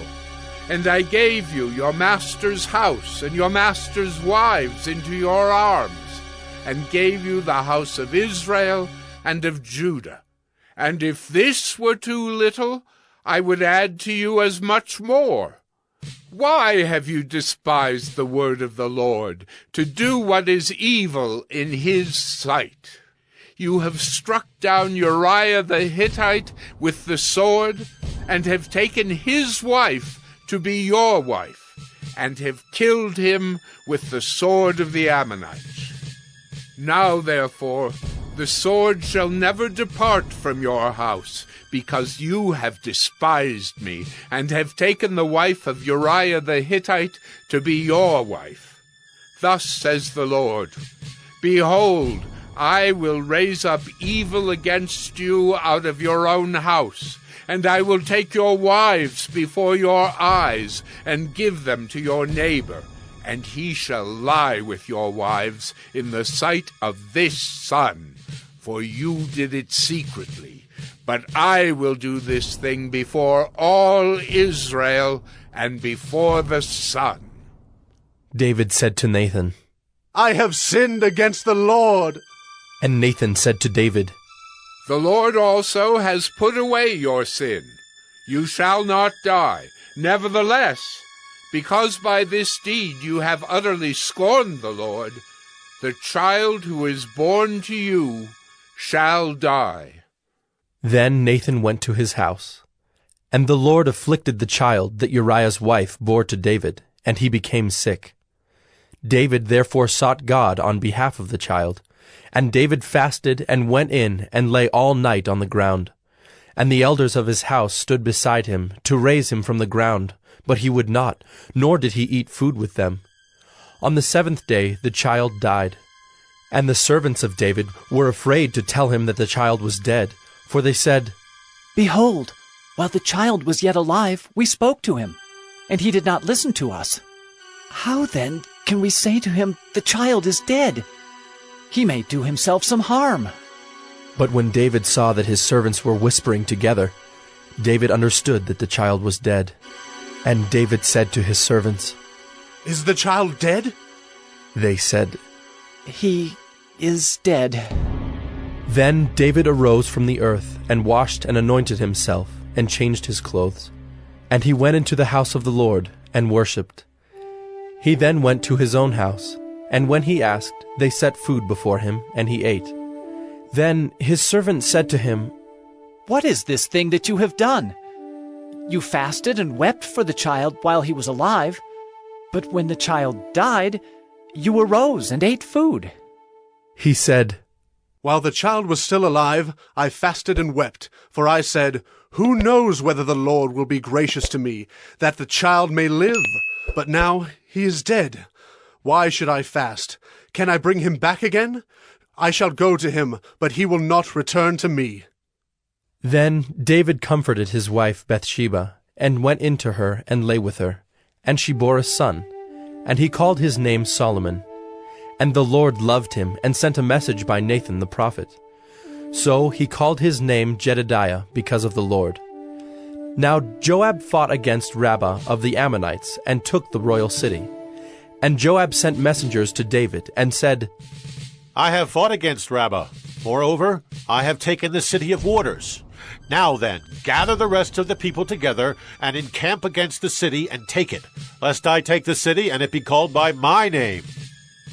And I gave you your master's house and your master's wives into your arms, and gave you the house of Israel and of Judah. And if this were too little, I would add to you as much more. Why have you despised the word of the Lord, to do what is evil in his sight? You have struck down Uriah the Hittite with the sword, and have taken his wife to be your wife, and have killed him with the sword of the Ammonites. Now, therefore, the sword shall never depart from your house, because you have despised me, and have taken the wife of Uriah the Hittite to be your wife. Thus says the Lord, Behold, I will raise up evil against you out of your own house, and I will take your wives before your eyes, and give them to your neighbor, and he shall lie with your wives in the sight of this sun, for you did it secretly. But I will do this thing before all Israel and before the sun." David said to Nathan, "I have sinned against the Lord." And Nathan said to David, "The Lord also has put away your sin. You shall not die. Nevertheless, because by this deed you have utterly scorned the Lord, the child who is born to you shall die." Then Nathan went to his house. And the Lord afflicted the child that Uriah's wife bore to David, and he became sick. David therefore sought God on behalf of the child, and David fasted and went in and lay all night on the ground. And the elders of his house stood beside him to raise him from the ground, but he would not, nor did he eat food with them. On the 7th day the child died. And the servants of David were afraid to tell him that the child was dead, for they said, "Behold, while the child was yet alive, we spoke to him, and he did not listen to us. How then can we say to him, the child is dead? He may do himself some harm." But when David saw that his servants were whispering together, David understood that the child was dead. And David said to his servants, "Is the child dead?" They said, "He is dead." Then David arose from the earth, and washed and anointed himself, and changed his clothes. And he went into the house of the Lord, and worshipped. He then went to his own house, and when he asked, they set food before him, and he ate. Then his servant said to him, "What is this thing that you have done? You fasted and wept for the child while he was alive, but when the child died, you arose and ate food." He said, "While the child was still alive, I fasted and wept, for I said, Who knows whether the Lord will be gracious to me, that the child may live? But now he is dead. Why should I fast? Can I bring him back again? I shall go to him, but he will not return to me." Then David comforted his wife Bathsheba, and went in to her, and lay with her. And she bore a son, and he called his name Solomon. And the Lord loved him, and sent a message by Nathan the prophet. So he called his name Jedidiah, because of the Lord. Now Joab fought against Rabbah of the Ammonites, and took the royal city. And Joab sent messengers to David, and said, "I have fought against Rabbah. Moreover, I have taken the city of waters." Now then, gather the rest of the people together, and encamp against the city, and take it, lest I take the city, and it be called by my name.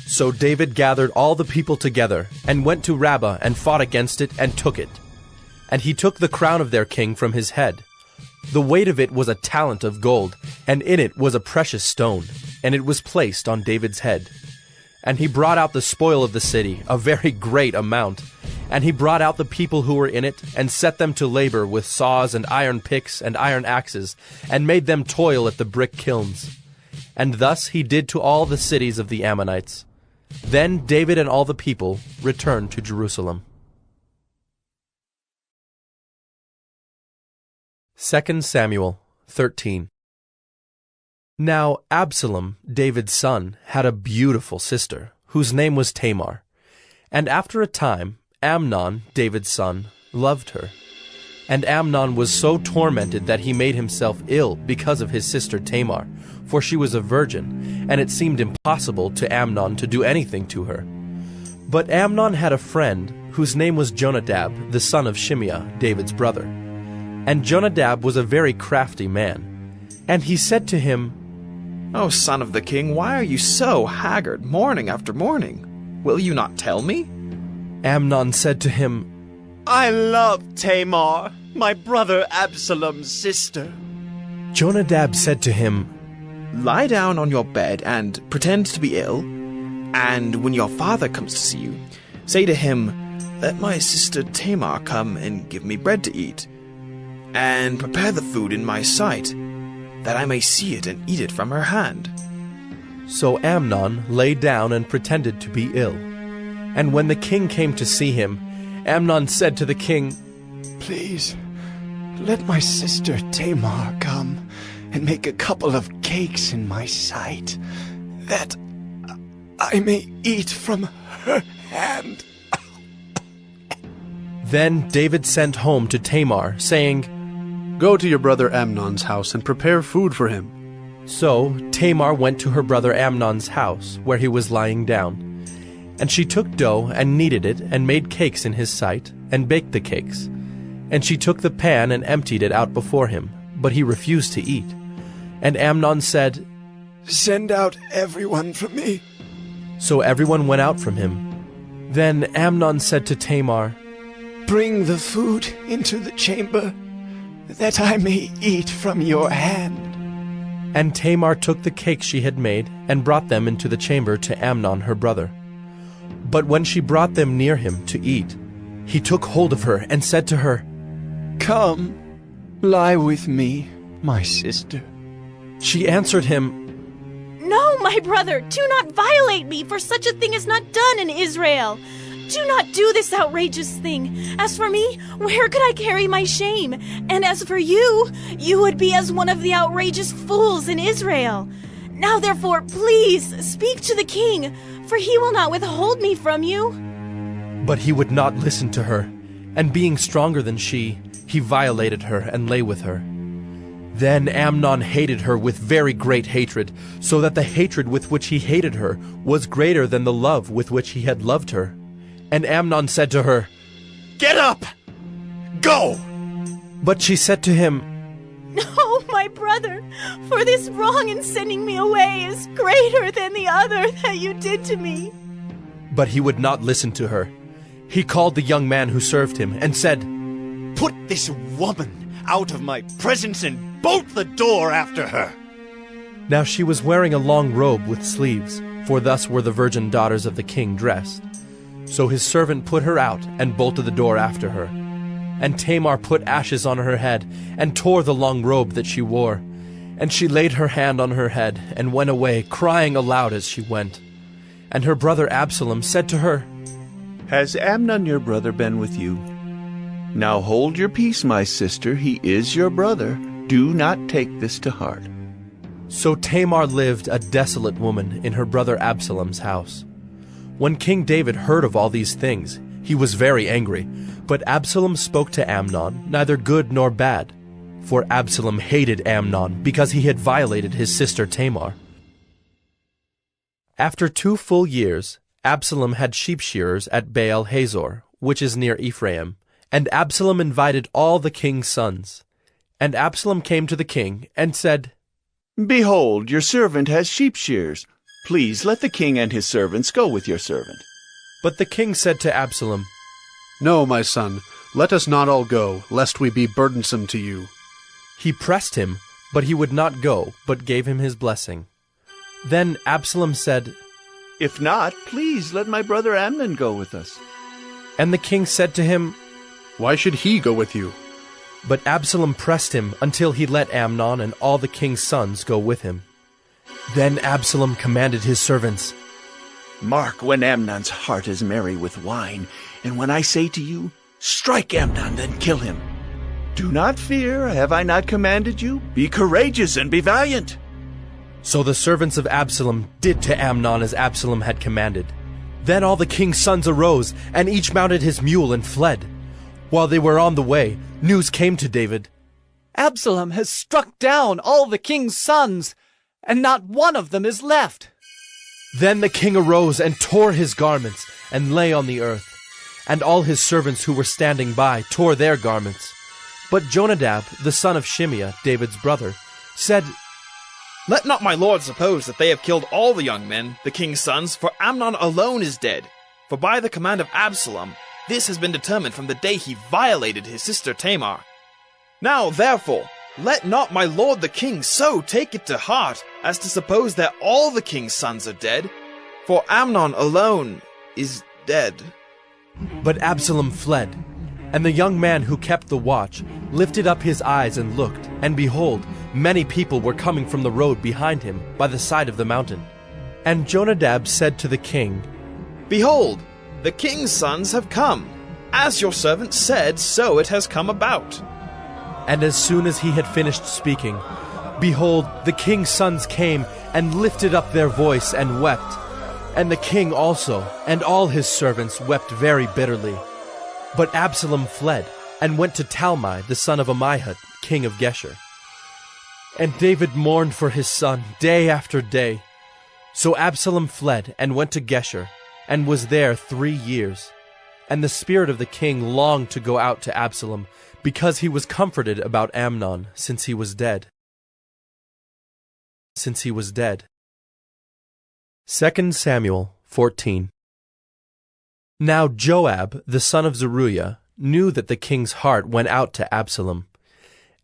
So David gathered all the people together, and went to Rabbah, and fought against it, and took it. And he took the crown of their king from his head. The weight of it was a talent of gold, and in it was a precious stone, and it was placed on David's head. And he brought out the spoil of the city, a very great amount. And he brought out the people who were in it, and set them to labor with saws and iron picks and iron axes, and made them toil at the brick kilns. And thus he did to all the cities of the Ammonites. Then David and all the people returned to Jerusalem. 2 Samuel 13. Now Absalom, David's son, had a beautiful sister, whose name was Tamar. And after a time, Amnon, David's son, loved her. And Amnon was so tormented that he made himself ill because of his sister Tamar, for she was a virgin, and it seemed impossible to Amnon to do anything to her. But Amnon had a friend, whose name was Jonadab, the son of Shimeah, David's brother. And Jonadab was a very crafty man. And he said to him, "O son of the king, why are you so haggard morning after morning? Will you not tell me?" Amnon said to him, "I love Tamar, my brother Absalom's sister." Jonadab said to him, "Lie down on your bed and pretend to be ill, and when your father comes to see you, say to him, 'Let my sister Tamar come and give me bread to eat, and prepare the food in my sight, that I may see it and eat it from her hand.'" So Amnon lay down and pretended to be ill. And when the king came to see him, Amnon said to the king, "Please, let my sister Tamar come and make a couple of cakes in my sight, that I may eat from her hand." Then David sent home to Tamar, saying, "Go to your brother Amnon's house and prepare food for him." So Tamar went to her brother Amnon's house, where he was lying down. And she took dough and kneaded it, and made cakes in his sight, and baked the cakes. And she took the pan and emptied it out before him, but he refused to eat. And Amnon said, "Send out everyone from me." So everyone went out from him. Then Amnon said to Tamar, "Bring the food into the chamber, that I may eat from your hand." And Tamar took the cakes she had made, and brought them into the chamber to Amnon her brother. But when she brought them near him to eat, he took hold of her and said to her, "Come, lie with me, my sister." She answered him, "No, my brother, do not violate me, for such a thing is not done in Israel. Do not do this outrageous thing. As for me, where could I carry my shame? And as for you, you would be as one of the outrageous fools in Israel. Now therefore, please, speak to the king, for he will not withhold me from you." But he would not listen to her, and being stronger than she, he violated her and lay with her. Then Amnon hated her with very great hatred, so that the hatred with which he hated her was greater than the love with which he had loved her. And Amnon said to her, "Get up! Go!" But she said to him, "No, my brother, for this wrong in sending me away is greater than the other that you did to me." But he would not listen to her. He called the young man who served him and said, "Put this woman out of my presence and bolt the door after her." Now she was wearing a long robe with sleeves, for thus were the virgin daughters of the king dressed. So his servant put her out and bolted the door after her. And Tamar put ashes on her head, and tore the long robe that she wore. And she laid her hand on her head, and went away, crying aloud as she went. And her brother Absalom said to her, "Has Amnon your brother been with you? Now hold your peace, my sister. He is your brother. Do not take this to heart." So Tamar lived a desolate woman in her brother Absalom's house. When King David heard of all these things, he was very angry. But Absalom spoke to Amnon, neither good nor bad. For Absalom hated Amnon, because he had violated his sister Tamar. After 2 full years, Absalom had sheep shearers at Baal Hazor, which is near Ephraim, And Absalom invited all the king's sons. And Absalom came to the king and said, Behold, your servant has sheep shears. Please let the king and his servants go with your servant. But the king said to Absalom, No, my son, let us not all go, lest we be burdensome to you. He pressed him, but he would not go, but gave him his blessing. Then Absalom said, If not, please let my brother Amnon go with us. And the king said to him, Why should he go with you? But Absalom pressed him until he let Amnon and all the king's sons go with him. Then Absalom commanded his servants, Mark when Amnon's heart is merry with wine, and when I say to you, Strike Amnon, then kill him. Do not fear, have I not commanded you? Be courageous and be valiant. So the servants of Absalom did to Amnon as Absalom had commanded. Then all the king's sons arose, and each mounted his mule and fled. While they were on the way, news came to David. Absalom has struck down all the king's sons, and not one of them is left. Then the king arose and tore his garments, and lay on the earth. And all his servants who were standing by tore their garments. But Jonadab, the son of Shimeah, David's brother, said, Let not my lord suppose that they have killed all the young men, the king's sons, for Amnon alone is dead. For by the command of Absalom, this has been determined from the day he violated his sister Tamar. Now, therefore, let not my lord the king so take it to heart as to suppose that all the king's sons are dead, for Amnon alone is dead. But Absalom fled, and the young man who kept the watch lifted up his eyes and looked, and behold, many people were coming from the road behind him by the side of the mountain. And Jonadab said to the king, Behold, the king's sons have come. As your servant said, so it has come about. And as soon as he had finished speaking, behold, the king's sons came and lifted up their voice and wept. And the king also, and all his servants, wept very bitterly. But Absalom fled, and went to Talmai, the son of Ammihud, king of Geshur. And David mourned for his son day after day. So Absalom fled, and went to Geshur, and was there 3 years. And the spirit of the king longed to go out to Absalom, because he was comforted about Amnon, since he was dead. 2 Samuel 14. Now Joab, the son of Zeruiah, knew that the king's heart went out to Absalom.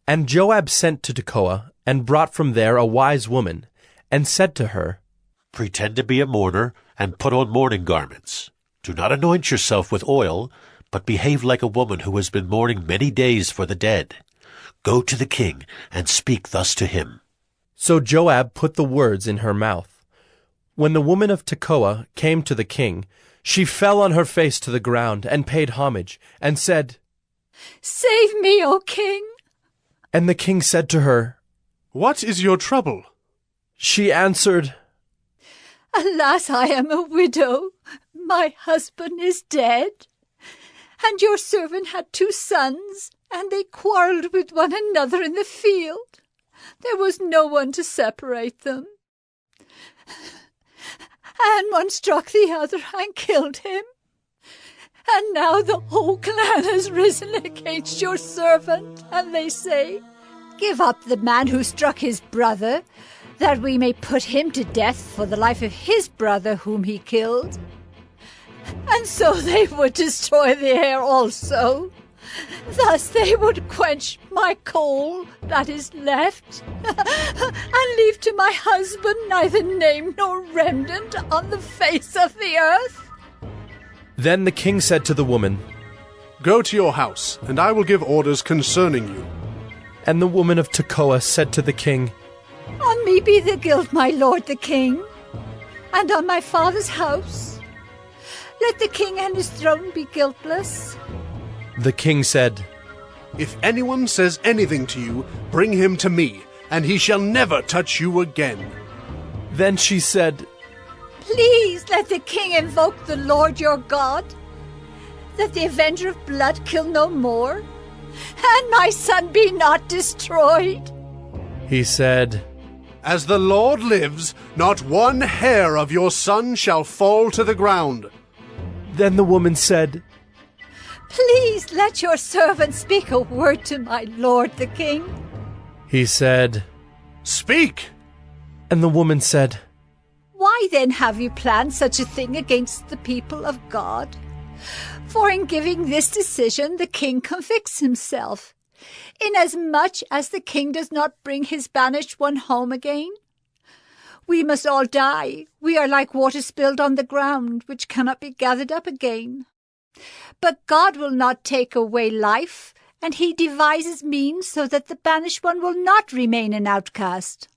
And Joab sent to Tekoa, and brought from there a wise woman, and said to her, Pretend to be a mourner, and put on mourning garments. Do not anoint yourself with oil, but behave like a woman who has been mourning many days for the dead. Go to the king, and speak thus to him. So Joab put the words in her mouth. When the woman of Tekoa came to the king, she fell on her face to the ground and paid homage, and said, Save me, O king! And the king said to her, What is your trouble? She answered, Alas, I am a widow. My husband is dead. And your servant had 2 sons, and they quarreled with one another in the field. There was no one to separate them. And one struck the other and killed him. And now the whole clan has risen against your servant, and they say, Give up the man who struck his brother, that we may put him to death for the life of his brother whom he killed. And so they would destroy the heir also. Thus they would quench my coal that is left, and leave to my husband neither name nor remnant on the face of the earth. Then the king said to the woman, Go to your house, and I will give orders concerning you. And the woman of Tekoa said to the king, On me be the guilt, my lord the king, and on my father's house. Let the king and his throne be guiltless. The king said, If anyone says anything to you, bring him to me, and he shall never touch you again. Then she said, Please let the king invoke the Lord your God, that the avenger of blood kill no more, and my son be not destroyed. He said, As the Lord lives, not one hair of your son shall fall to the ground. Then the woman said, Please let your servant speak a word to my lord the king. He said, Speak! And the woman said, Why then have you planned such a thing against the people of God? For in giving this decision the king convicts himself, inasmuch as the king does not bring his banished one home again. We must all die. We are like water spilled on the ground, which cannot be gathered up again. But God will not take away life, and he devises means so that the banished one will not remain an outcast.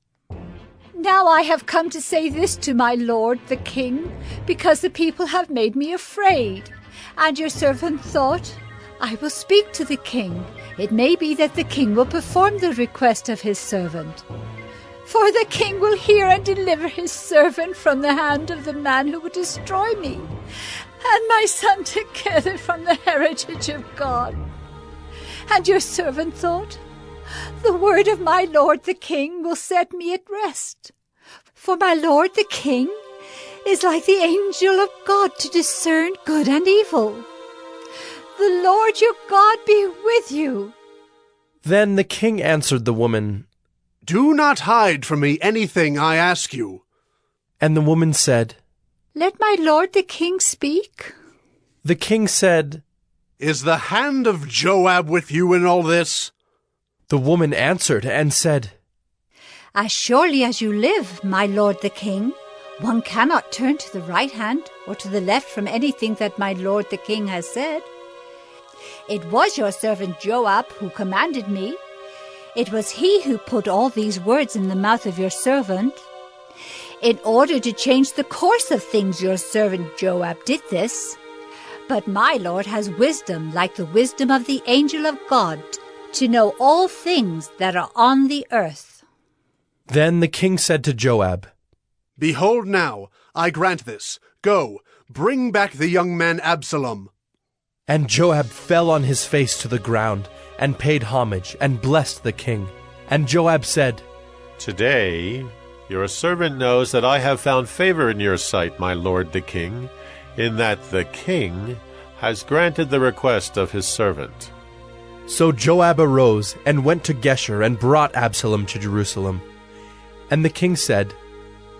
Now I have come to say this to my lord the king, because the people have made me afraid. And your servant thought, I will speak to the king. It may be that the king will perform the request of his servant. For the king will hear and deliver his servant from the hand of the man who would destroy me, and my son together from the heritage of God. And your servant thought, the word of my lord the king will set me at rest. For my lord the king is like the angel of God to discern good and evil. The Lord your God be with you. Then the king answered the woman, Do not hide from me anything I ask you. And the woman said, Let my lord the king speak. The king said, Is the hand of Joab with you in all this? The woman answered and said, As surely as you live, my lord the king, one cannot turn to the right hand or to the left from anything that my lord the king has said. It was your servant Joab who commanded me. It was he who put all these words in the mouth of your servant. In order to change the course of things, your servant Joab did this. But my lord has wisdom like the wisdom of the angel of God, to know all things that are on the earth. Then the king said to Joab, Behold now, I grant this. Go, bring back the young man Absalom. And Joab fell on his face to the ground, and paid homage, and blessed the king. And Joab said, Today your servant knows that I have found favor in your sight, my lord the king, in that the king has granted the request of his servant. So Joab arose, and went to Geshur, and brought Absalom to Jerusalem. And the king said,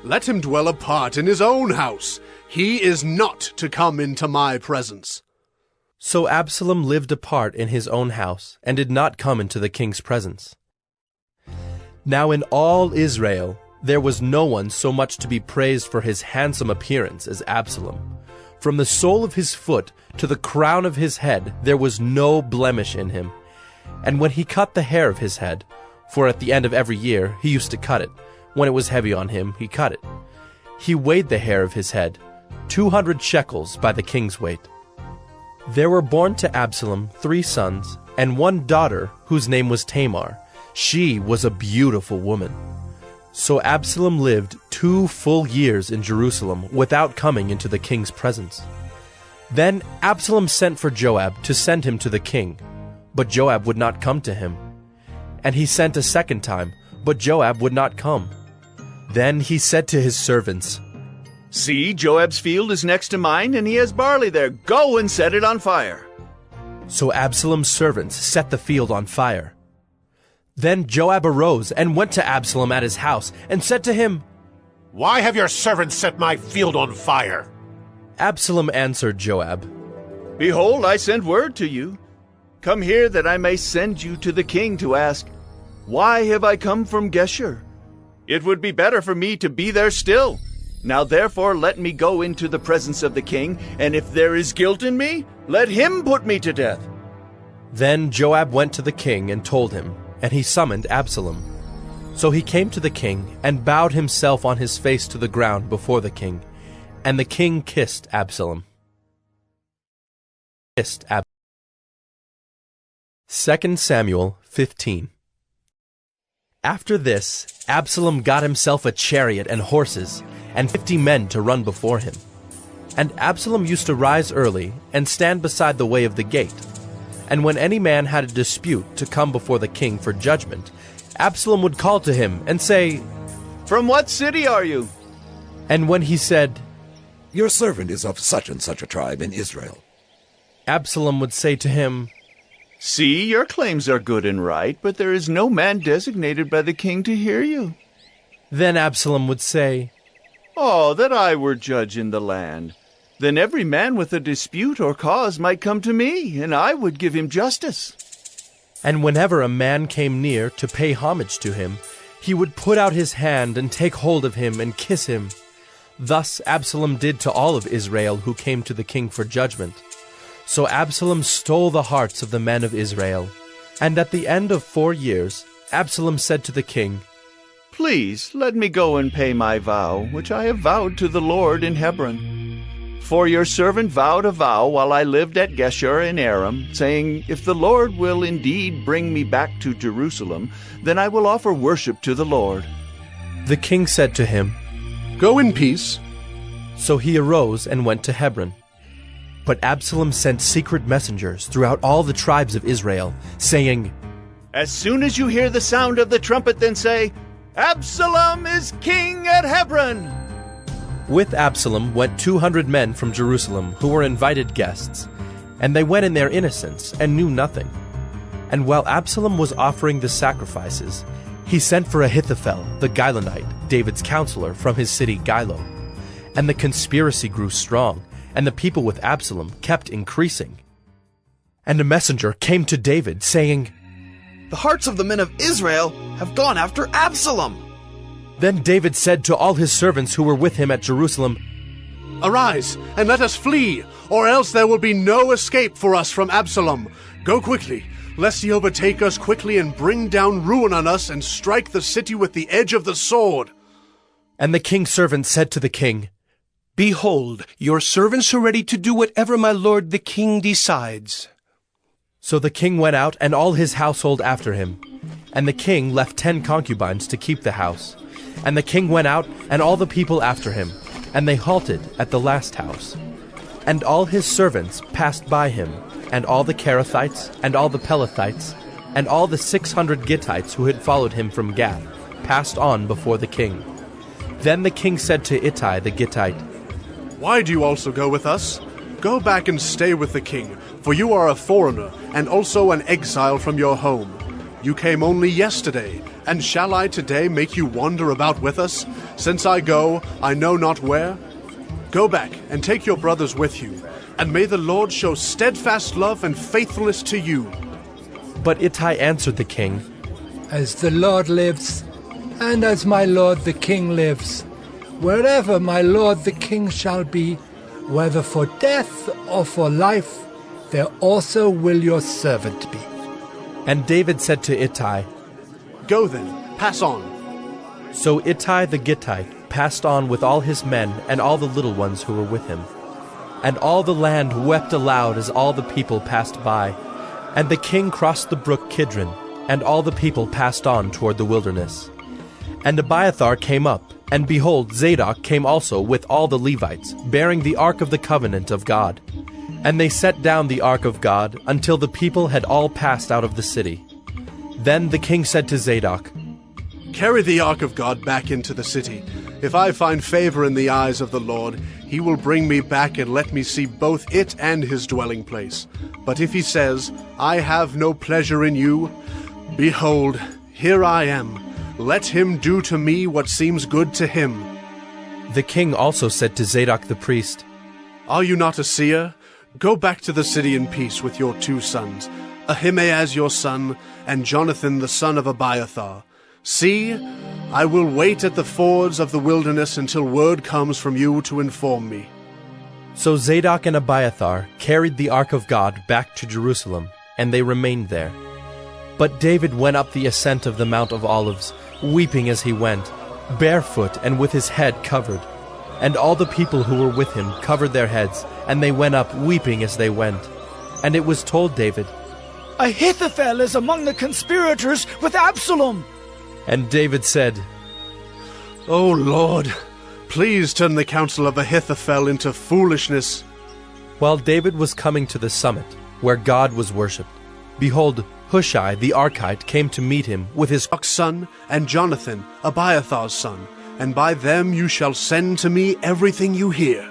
Let him dwell apart in his own house. He is not to come into my presence. So Absalom lived apart in his own house, and did not come into the king's presence. Now in all Israel there was no one so much to be praised for his handsome appearance as Absalom. From the sole of his foot to the crown of his head there was no blemish in him. And when he cut the hair of his head, for at the end of every year he used to cut it, when it was heavy on him he cut it, he weighed the hair of his head, 200 shekels by the king's weight. There were born to Absalom 3 sons, and 1 daughter, whose name was Tamar. She was a beautiful woman. So Absalom lived 2 full years in Jerusalem without coming into the king's presence. Then Absalom sent for Joab to send him to the king, but Joab would not come to him. And he sent a second time, but Joab would not come. Then he said to his servants, See, Joab's field is next to mine, and he has barley there. Go and set it on fire. So Absalom's servants set the field on fire. Then Joab arose and went to Absalom at his house, and said to him, Why have your servants set my field on fire? Absalom answered Joab, Behold, I send word to you. Come here that I may send you to the king to ask, Why have I come from Geshur? It would be better for me to be there still. Now therefore let me go into the presence of the king, and if there is guilt in me, let him put me to death. Then Joab went to the king and told him, and he summoned Absalom. So he came to the king, and bowed himself on his face to the ground before the king, and the king kissed Absalom. 2 Samuel 15. After this, Absalom got himself a chariot and horses, and 50 men to run before him. And Absalom used to rise early, and stand beside the way of the gate. And when any man had a dispute to come before the king for judgment, Absalom would call to him, and say, From what city are you? And when he said, Your servant is of such and such a tribe in Israel, Absalom would say to him, See, your claims are good and right, but there is no man designated by the king to hear you. Then Absalom would say, Oh, that I were judge in the land! Then every man with a dispute or cause might come to me, and I would give him justice. And whenever a man came near to pay homage to him, he would put out his hand and take hold of him and kiss him. Thus Absalom did to all of Israel who came to the king for judgment. So Absalom stole the hearts of the men of Israel. And at the end of 4 years, Absalom said to the king, Please let me go and pay my vow, which I have vowed to the Lord in Hebron. For your servant vowed a vow while I lived at Geshur in Aram, saying, If the Lord will indeed bring me back to Jerusalem, then I will offer worship to the Lord. The king said to him, Go in peace. So he arose and went to Hebron. But Absalom sent secret messengers throughout all the tribes of Israel, saying, As soon as you hear the sound of the trumpet, then say, Absalom is king at Hebron. With Absalom went 200 men from Jerusalem who were invited guests, and they went in their innocence and knew nothing. And while Absalom was offering the sacrifices, he sent for Ahithophel the Gilonite, David's counselor, from his city Gilo. And the conspiracy grew strong, and the people with Absalom kept increasing. And a messenger came to David, saying, The hearts of the men of Israel have gone after Absalom. Then David said to all his servants who were with him at Jerusalem, Arise, and let us flee, or else there will be no escape for us from Absalom. Go quickly, lest he overtake us quickly and bring down ruin on us and strike the city with the edge of the sword. And the king's servant said to the king, Behold, your servants are ready to do whatever my lord the king decides. So the king went out and all his household after him. And the king left 10 concubines to keep the house. And the king went out and all the people after him, and they halted at the last house. And all his servants passed by him, and all the Kerethites, and all the Pelethites, and all the 600 Gittites who had followed him from Gath, passed on before the king. Then the king said to Ittai the Gittite, Why do you also go with us? Go back and stay with the king, for you are a foreigner, and also an exile from your home. You came only yesterday, and shall I today make you wander about with us? Since I go, I know not where. Go back and take your brothers with you, and may the Lord show steadfast love and faithfulness to you. But Ittai answered the king, As the Lord lives, and as my lord the king lives, wherever my lord the king shall be, whether for death or for life, there also will your servant be. And David said to Ittai, Go then, pass on. So Ittai the Gittite passed on with all his men and all the little ones who were with him. And all the land wept aloud as all the people passed by. And the king crossed the brook Kidron, and all the people passed on toward the wilderness. And Abiathar came up, and behold, Zadok came also with all the Levites, bearing the ark of the covenant of God. And they set down the ark of God until the people had all passed out of the city. Then the king said to Zadok, Carry the ark of God back into the city. If I find favor in the eyes of the Lord, he will bring me back and let me see both it and his dwelling place. But if he says, I have no pleasure in you, behold, here I am. Let him do to me what seems good to him. The king also said to Zadok the priest, Are you not a seer? Go back to the city in peace with your 2 sons, Ahimaaz your son, and Jonathan the son of Abiathar. See, I will wait at the fords of the wilderness until word comes from you to inform me. So Zadok and Abiathar carried the ark of God back to Jerusalem, and they remained there. But David went up the ascent of the Mount of Olives, weeping as he went, barefoot and with his head covered. And all the people who were with him covered their heads, and they went up weeping as they went. And it was told David, Ahithophel is among the conspirators with Absalom. And David said, O Lord, please turn the counsel of Ahithophel into foolishness. While David was coming to the summit, where God was worshipped, behold, Hushai the Archite came to meet him with his son and Jonathan, Abiathar's son, and by them you shall send to me everything you hear.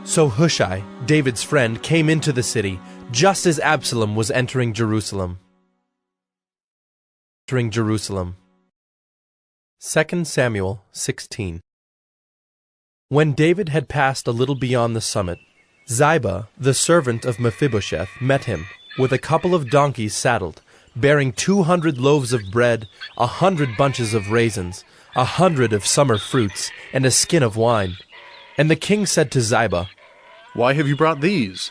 So Hushai, David's friend, came into the city, just as Absalom was entering Jerusalem. 2 Samuel 16. When David had passed a little beyond the summit, Ziba, the servant of Mephibosheth, met him, with a couple of donkeys saddled, bearing 200 loaves of bread, 100 bunches of raisins, 100 of summer fruits, and a skin of wine. And the king said to Ziba, "Why have you brought these?"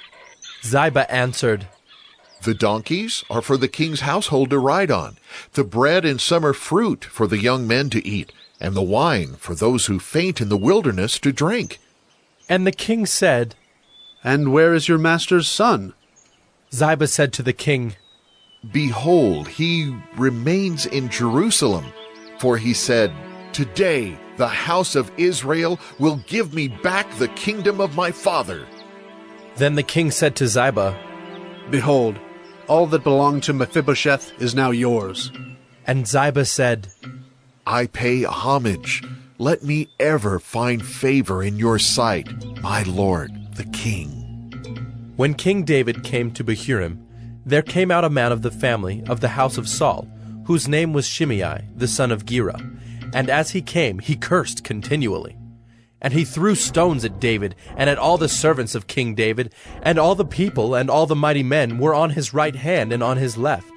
Ziba answered, "The donkeys are for the king's household to ride on, the bread and summer fruit for the young men to eat, and the wine for those who faint in the wilderness to drink." And the king said, "And where is your master's son?" Ziba said to the king, "Behold, he remains in Jerusalem, for he said, 'Today the house of Israel will give me back the kingdom of my father.'" Then the king said to Ziba, "Behold, all that belonged to Mephibosheth is now yours." And Ziba said, "I pay homage. Let me ever find favor in your sight, my lord, the king." When King David came to Bahurim, there came out a man of the family of the house of Saul, whose name was Shimei, the son of Gera. And as he came, he cursed continually. And he threw stones at David, and at all the servants of King David, and all the people and all the mighty men were on his right hand and on his left.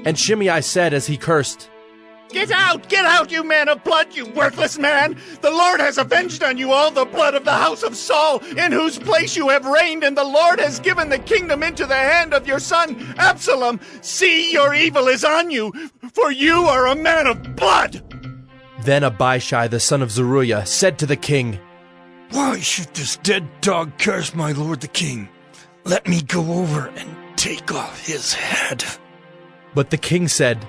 And Shimei said as he cursed, Get out, you man of blood, you worthless man! The Lord has avenged on you all the blood of the house of Saul, in whose place you have reigned, and the Lord has given the kingdom into the hand of your son Absalom. See, your evil is on you, for you are a man of blood! Then Abishai the son of Zeruiah said to the king, "Why should this dead dog curse my lord the king? Let me go over and take off his head." But the king said,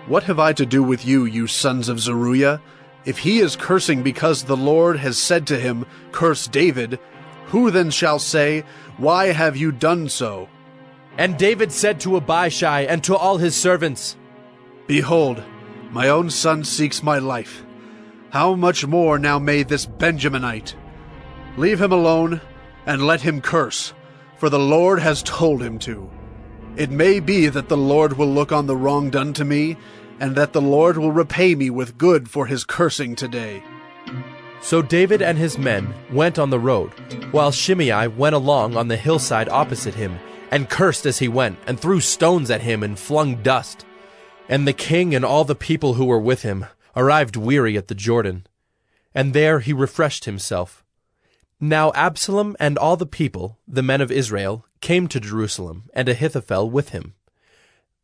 "What have I to do with you, you sons of Zeruiah? If he is cursing because the Lord has said to him, 'Curse David,' who then shall say, 'Why have you done so?'" And David said to Abishai and to all his servants, "Behold, my own son seeks my life. How much more now may this Benjaminite? Leave him alone, and let him curse, for the Lord has told him to. It may be that the Lord will look on the wrong done to me, and that the Lord will repay me with good for his cursing today." So David and his men went on the road, while Shimei went along on the hillside opposite him, and cursed as he went, and threw stones at him and flung dust. And the king and all the people who were with him arrived weary at the Jordan, and there he refreshed himself. Now Absalom and all the people, the men of Israel, came to Jerusalem, and Ahithophel with him.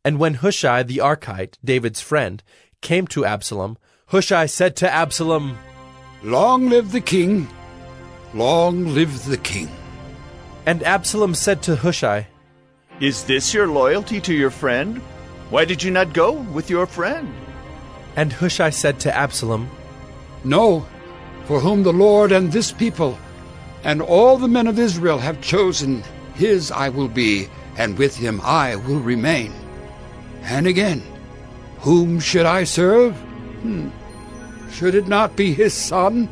And when Hushai the Archite, David's friend, came to Absalom, Hushai said to Absalom, "Long live the king! Long live the king!" And Absalom said to Hushai, "Is this your loyalty to your friend? Why did you not go with your friend?" And Hushai said to Absalom, "No, for whom the Lord and this people and all the men of Israel have chosen, his I will be, and with him I will remain. And again, whom should I serve? Should it not be his son?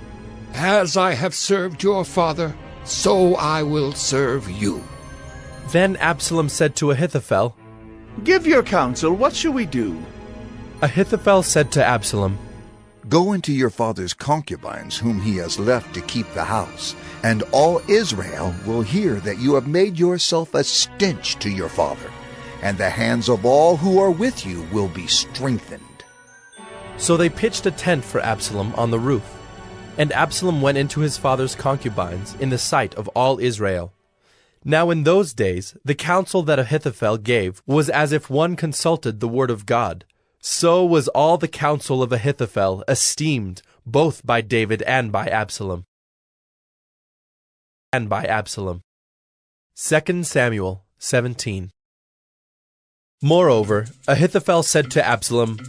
As I have served your father, so I will serve you." Then Absalom said to Ahithophel, "Give your counsel, what shall we do?" Ahithophel said to Absalom, "Go into your father's concubines, whom he has left to keep the house, and all Israel will hear that you have made yourself a stench to your father, and the hands of all who are with you will be strengthened." So they pitched a tent for Absalom on the roof, and Absalom went into his father's concubines in the sight of all Israel. Now in those days the counsel that Ahithophel gave was as if one consulted the word of God. So was all the counsel of Ahithophel esteemed both by David and by Absalom. 2 Samuel 17. Moreover, Ahithophel said to Absalom,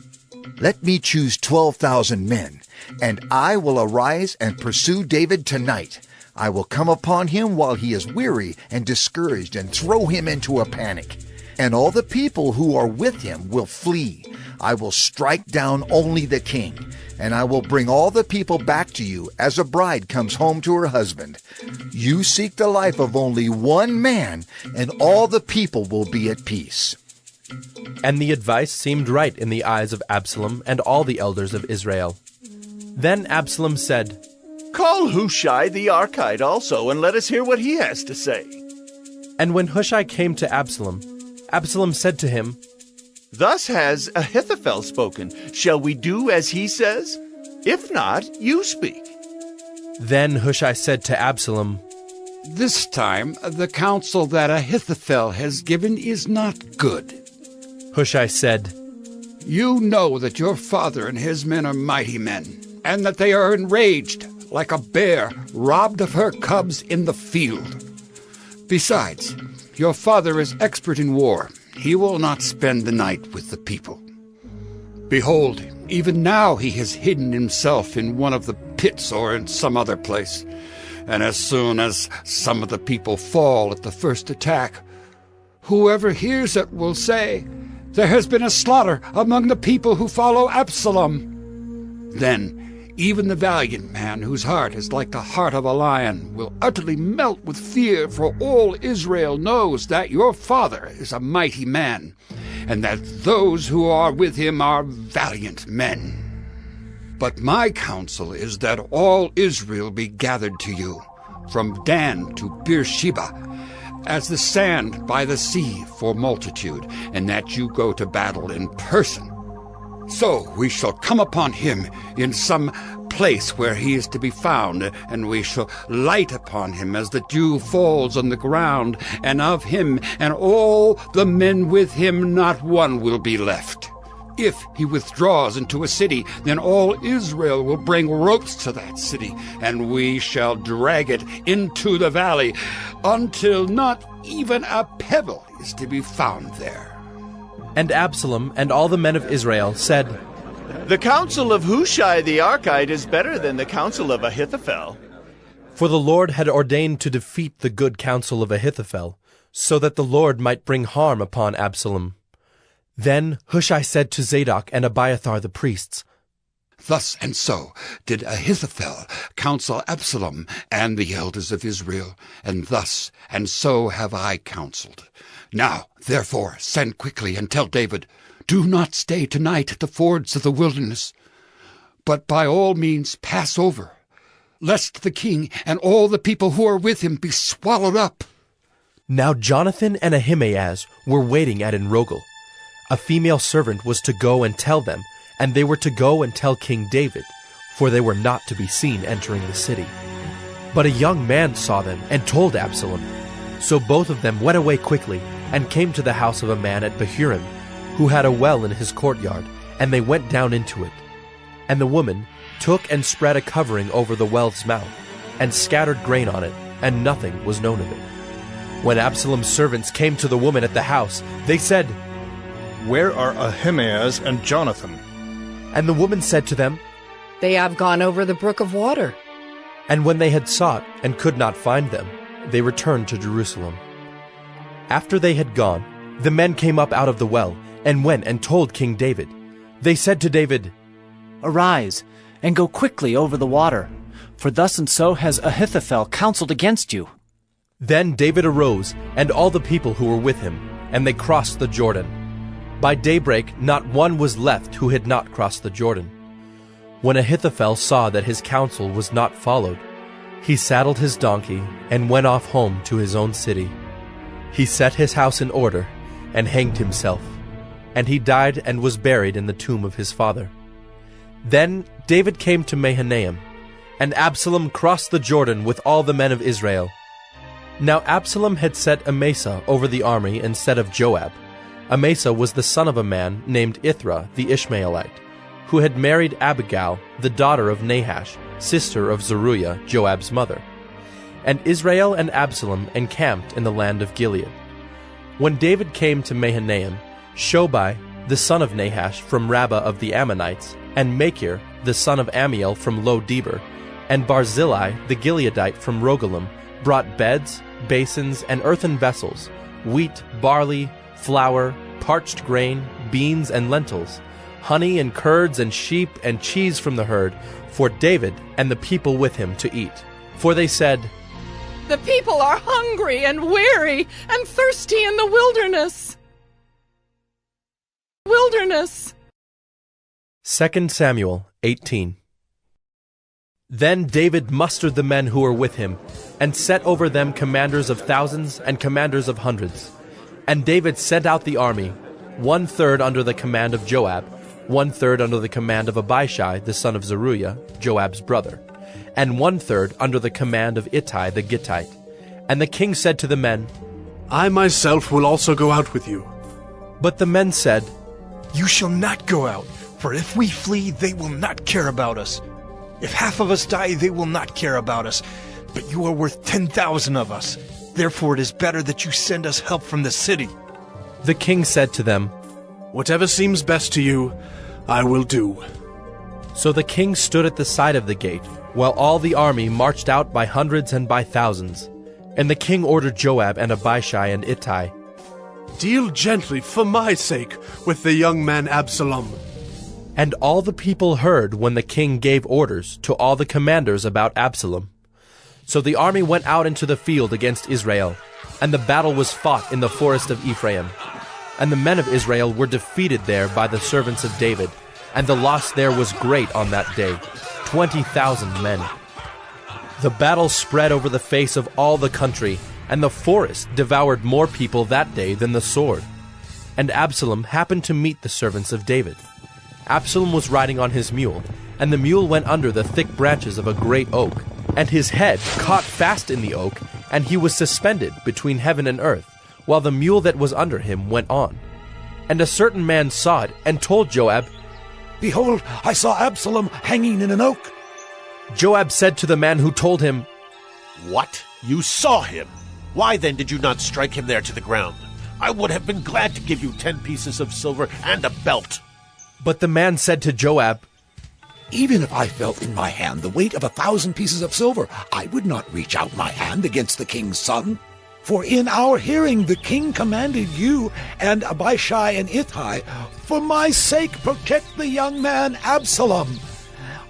"Let me choose 12,000 men, and I will arise and pursue David tonight. I will come upon him while he is weary and discouraged, and throw him into a panic. and all the people who are with him will flee. I will strike down only the king, and I will bring all the people back to you as a bride comes home to her husband. You seek the life of only one man, and all the people will be at peace." And the advice seemed right in the eyes of Absalom and all the elders of Israel. Then Absalom said, "Call Hushai the Archite also, and let us hear what he has to say." And when Hushai came to Absalom, Absalom said to him, "Thus has Ahithophel spoken. Shall we do as he says? If not, you speak." Then Hushai said to Absalom, "This time the counsel that Ahithophel has given is not good." Hushai said, "You know that your father and his men are mighty men, and that they are enraged like a bear robbed of her cubs in the field. Besides, your father is expert in war. He will not spend the night with the people. Behold, even now he has hidden himself in one of the pits or in some other place. And as soon as some of the people fall at the first attack, whoever hears it will say, 'There has been a slaughter among the people who follow Absalom.' Then even the valiant man whose heart is like the heart of a lion will utterly melt with fear, for all Israel knows that your father is a mighty man, and that those who are with him are valiant men. But my counsel is that all Israel be gathered to you, from Dan to Beersheba, as the sand by the sea for multitude, and that you go to battle in person. So we shall come upon him in some place where he is to be found, and we shall light upon him as the dew falls on the ground, and of him and all the men with him not one will be left. If he withdraws into a city, then all Israel will bring ropes to that city, and we shall drag it into the valley until not even a pebble is to be found there." And Absalom and all the men of Israel said, "The counsel of Hushai the Archite is better than the counsel of Ahithophel." For the Lord had ordained to defeat the good counsel of Ahithophel, so that the Lord might bring harm upon Absalom. Then Hushai said to Zadok and Abiathar the priests, "Thus and so did Ahithophel counsel Absalom and the elders of Israel, and thus and so have I counseled. Now, therefore, send quickly and tell David, 'Do not stay tonight at the fords of the wilderness, but by all means pass over, lest the king and all the people who are with him be swallowed up.'" Now Jonathan and Ahimaaz were waiting at Enrogel. A female servant was to go and tell them, and they were to go and tell King David, for they were not to be seen entering the city. But a young man saw them and told Absalom. So both of them went away quickly and came to the house of a man at Bahurim, who had a well in his courtyard, and they went down into it. And the woman took and spread a covering over the well's mouth, and scattered grain on it, and nothing was known of it. When Absalom's servants came to the woman at the house, they said, "Where are Ahimaaz and Jonathan?" And the woman said to them, "They have gone over the brook of water." And when they had sought and could not find them, they returned to Jerusalem. After they had gone, the men came up out of the well, and went and told King David. They said to David, "Arise, and go quickly over the water, for thus and so has Ahithophel counseled against you." Then David arose, and all the people who were with him, and they crossed the Jordan. By daybreak not one was left who had not crossed the Jordan. When Ahithophel saw that his counsel was not followed, he saddled his donkey and went off home to his own city. He set his house in order and hanged himself, and he died and was buried in the tomb of his father. Then David came to Mahanaim, and Absalom crossed the Jordan with all the men of Israel. Now Absalom had set Amasa over the army instead of Joab. Amasa was the son of a man named Ithra the Ishmaelite, who had married Abigail, the daughter of Nahash, sister of Zeruiah, Joab's mother. And Israel and Absalom encamped in the land of Gilead. When David came to Mahanaim, Shobai, the son of Nahash from Rabbah of the Ammonites, and Machir, the son of Ammiel from Lo-debar, and Barzillai the Gileadite from Rogelim, brought beds, basins, and earthen vessels, wheat, barley, flour, parched grain, beans and lentils, honey and curds and sheep and cheese from the herd, for David and the people with him to eat. For they said, "The people are hungry and weary and thirsty in the wilderness." 2 Samuel 18. Then David mustered the men who were with him, and set over them commanders of thousands and commanders of hundreds. And David sent out the army, 1/3 under the command of Joab, 1/3 under the command of Abishai the son of Zeruiah, Joab's brother, and 1/3 under the command of Ittai the Gittite. And the king said to the men, "I myself will also go out with you." But the men said, "You shall not go out, for if we flee, they will not care about us. If half of us die, they will not care about us. But you are worth 10,000 of us. Therefore it is better that you send us help from the city." The king said to them, "Whatever seems best to you, I will do." So the king stood at the side of the gate, while all the army marched out by hundreds and by thousands. And the king ordered Joab and Abishai and Ittai, "Deal gently, for my sake, with the young man Absalom." And all the people heard when the king gave orders to all the commanders about Absalom. So the army went out into the field against Israel, and the battle was fought in the forest of Ephraim. And the men of Israel were defeated there by the servants of David, and the loss there was great on that day, 20,000 men. The battle spread over the face of all the country, and the forest devoured more people that day than the sword. And Absalom happened to meet the servants of David. Absalom was riding on his mule, and the mule went under the thick branches of a great oak, and his head caught fast in the oak, and he was suspended between heaven and earth, while the mule that was under him went on. And a certain man saw it, and told Joab, "Behold, I saw Absalom hanging in an oak." Joab said to the man who told him, "What? You saw him? Why then did you not strike him there to the ground? I would have been glad to give you 10 pieces of silver and a belt." But the man said to Joab, "Even if I felt in my hand the weight of 1,000 pieces of silver, I would not reach out my hand against the king's son. For in our hearing the king commanded you and Abishai and Ittai, for my sake protect the young man Absalom.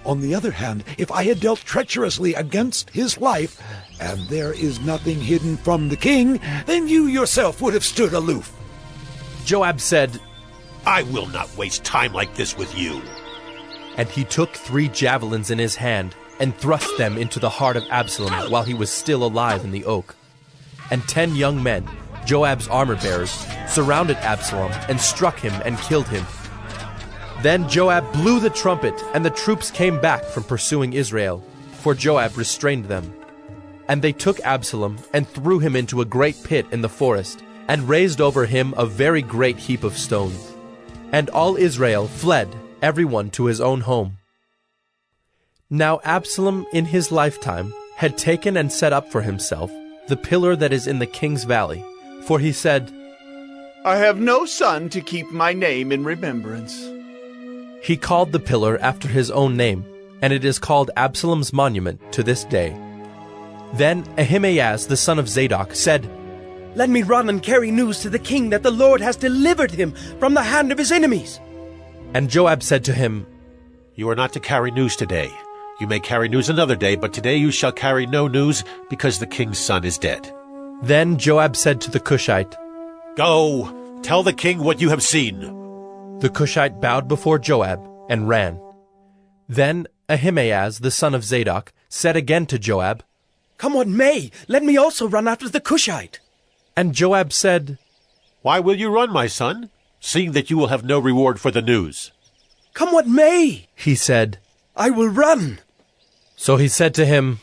On the other hand, if I had dealt treacherously against his life, and there is nothing hidden from the king, then you yourself would have stood aloof." Joab said, "I will not waste time like this with you." And he took 3 javelins in his hand, and thrust them into the heart of Absalom while he was still alive in the oak. And 10 young men, Joab's armor-bearers, surrounded Absalom and struck him and killed him. Then Joab blew the trumpet, and the troops came back from pursuing Israel, for Joab restrained them. And they took Absalom and threw him into a great pit in the forest, and raised over him a very great heap of stones. And all Israel fled, everyone to his own home. Now Absalom in his lifetime had taken and set up for himself the pillar that is in the king's valley, for he said, "I have no son to keep my name in remembrance." He called the pillar after his own name, and it is called Absalom's monument to this day. Then Ahimaaz the son of Zadok said, "Let me run and carry news to the king that the Lord has delivered him from the hand of his enemies." And Joab said to him, "You are not to carry news today. You may carry news another day, but today you shall carry no news, because the king's son is dead." Then Joab said to the Cushite, "Go, tell the king what you have seen." The Cushite bowed before Joab and ran. Then Ahimaaz the son of Zadok said again to Joab, "Come what may, let me also run after the Cushite." And Joab said, "Why will you run, my son, seeing that you will have no reward for the news?" "Come what may," he said, "I will run." So he said to him,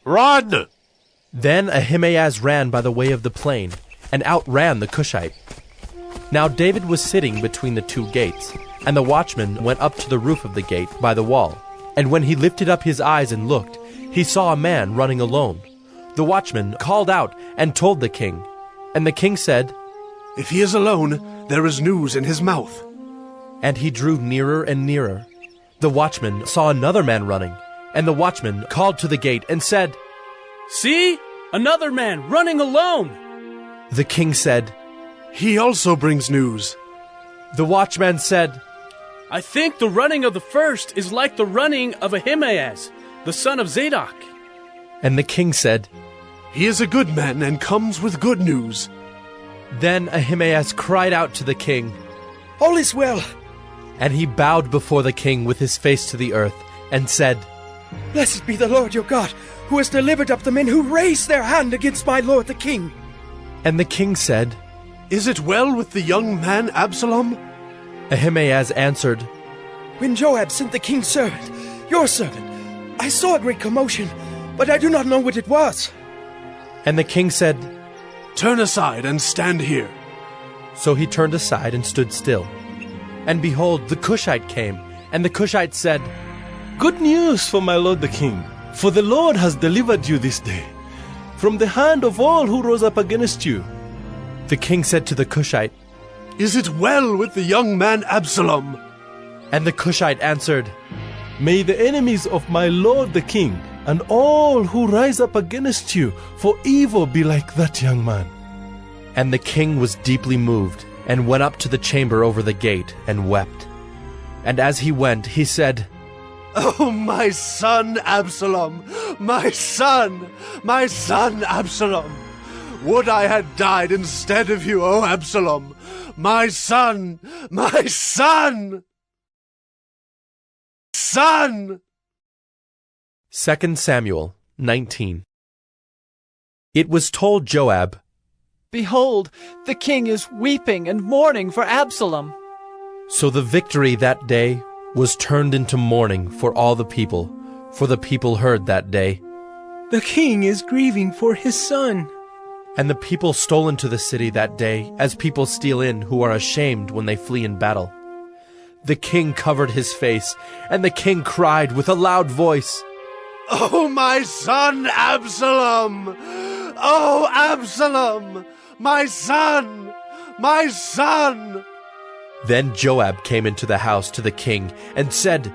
"Run!" Then Ahimaaz ran by the way of the plain, and outran the Cushite. Now David was sitting between the 2 gates, and the watchman went up to the roof of the gate by the wall. And when he lifted up his eyes and looked, he saw a man running alone. The watchman called out and told the king. And the king said, "If he is alone, there is news in his mouth." And he drew nearer and nearer. The watchman saw another man running, and the watchman called to the gate and said, "See, another man running alone." The king said, he also brings news. The watchman said, I think the running of the first is like the running of Ahimaaz, the son of Zadok. And the king said, He is a good man and comes with good news. Then Ahimaaz cried out to the king, All is well. And he bowed before the king with his face to the earth, and said, Blessed be the Lord your God, who has delivered up the men who raised their hand against my lord the king. And the king said, Is it well with the young man Absalom? Ahimaaz answered, When Joab sent the king's servant, your servant, I saw a great commotion, but I do not know what it was. And the king said, Turn aside and stand here. So he turned aside and stood still. And behold, the Cushite came, and the Cushite said, Good news for my lord the king, for the Lord has delivered you this day from the hand of all who rose up against you. The king said to the Cushite, Is it well with the young man Absalom? And the Cushite answered, May the enemies of my lord the king and all who rise up against you for evil be like that young man. And the king was deeply moved, and went up to the chamber over the gate, and wept. And as he went, he said, Oh, my son Absalom, my son Absalom! Would I had died instead of you, O Absalom! My son! Son! 2 Samuel 19. It was told Joab, Behold, the king is weeping and mourning for Absalom. So the victory that day was turned into mourning for all the people, for the people heard that day, The king is grieving for his son. And the people stole into the city that day, as people steal in who are ashamed when they flee in battle. The king covered his face, and the king cried with a loud voice, Oh, my son Absalom! Oh, Absalom! My son! My son! Then Joab came into the house to the king, and said,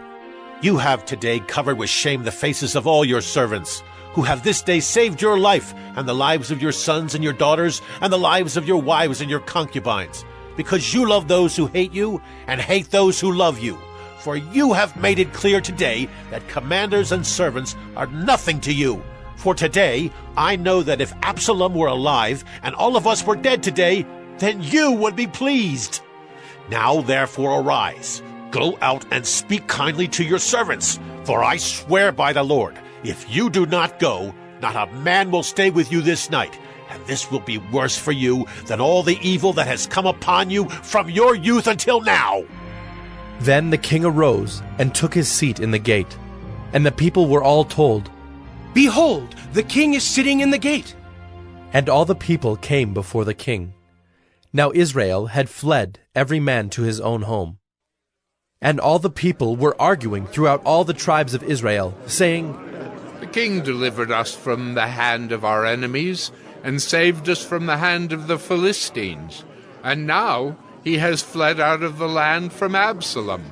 You have today covered with shame the faces of all your servants, who have this day saved your life, and the lives of your sons and your daughters, and the lives of your wives and your concubines, because you love those who hate you, and hate those who love you. For you have made it clear today that commanders and servants are nothing to you. For today I know that if Absalom were alive, and all of us were dead today, then you would be pleased. Now therefore arise, go out and speak kindly to your servants, for I swear by the Lord, if you do not go, not a man will stay with you this night, and this will be worse for you than all the evil that has come upon you from your youth until now. Then the king arose and took his seat in the gate, and the people were all told, Behold, the king is sitting in the gate. And all the people came before the king. Now Israel had fled, every man to his own home. And all the people were arguing throughout all the tribes of Israel, saying, The king delivered us from the hand of our enemies, and saved us from the hand of the Philistines. And now he has fled out of the land from Absalom.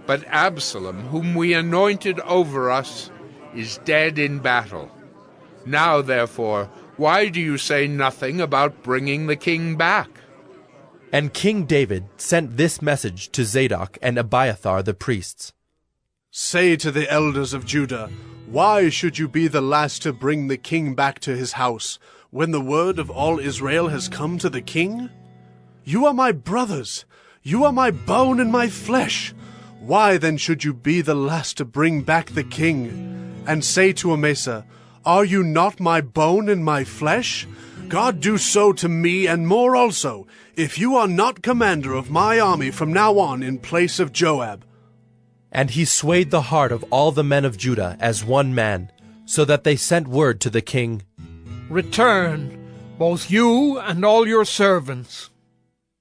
But Absalom, whom we anointed over us, is dead in battle. Now, therefore, why do you say nothing about bringing the king back? And King David sent this message to Zadok and Abiathar the priests. Say to the elders of Judah, Why should you be the last to bring the king back to his house, when the word of all Israel has come to the king? You are my brothers, you are my bone and my flesh. Why then should you be the last to bring back the king? And say to Amasa, Are you not my bone and my flesh? God do so to me and more also, if you are not commander of my army from now on in place of Joab. And he swayed the heart of all the men of Judah as one man, so that they sent word to the king, Return, both you and all your servants.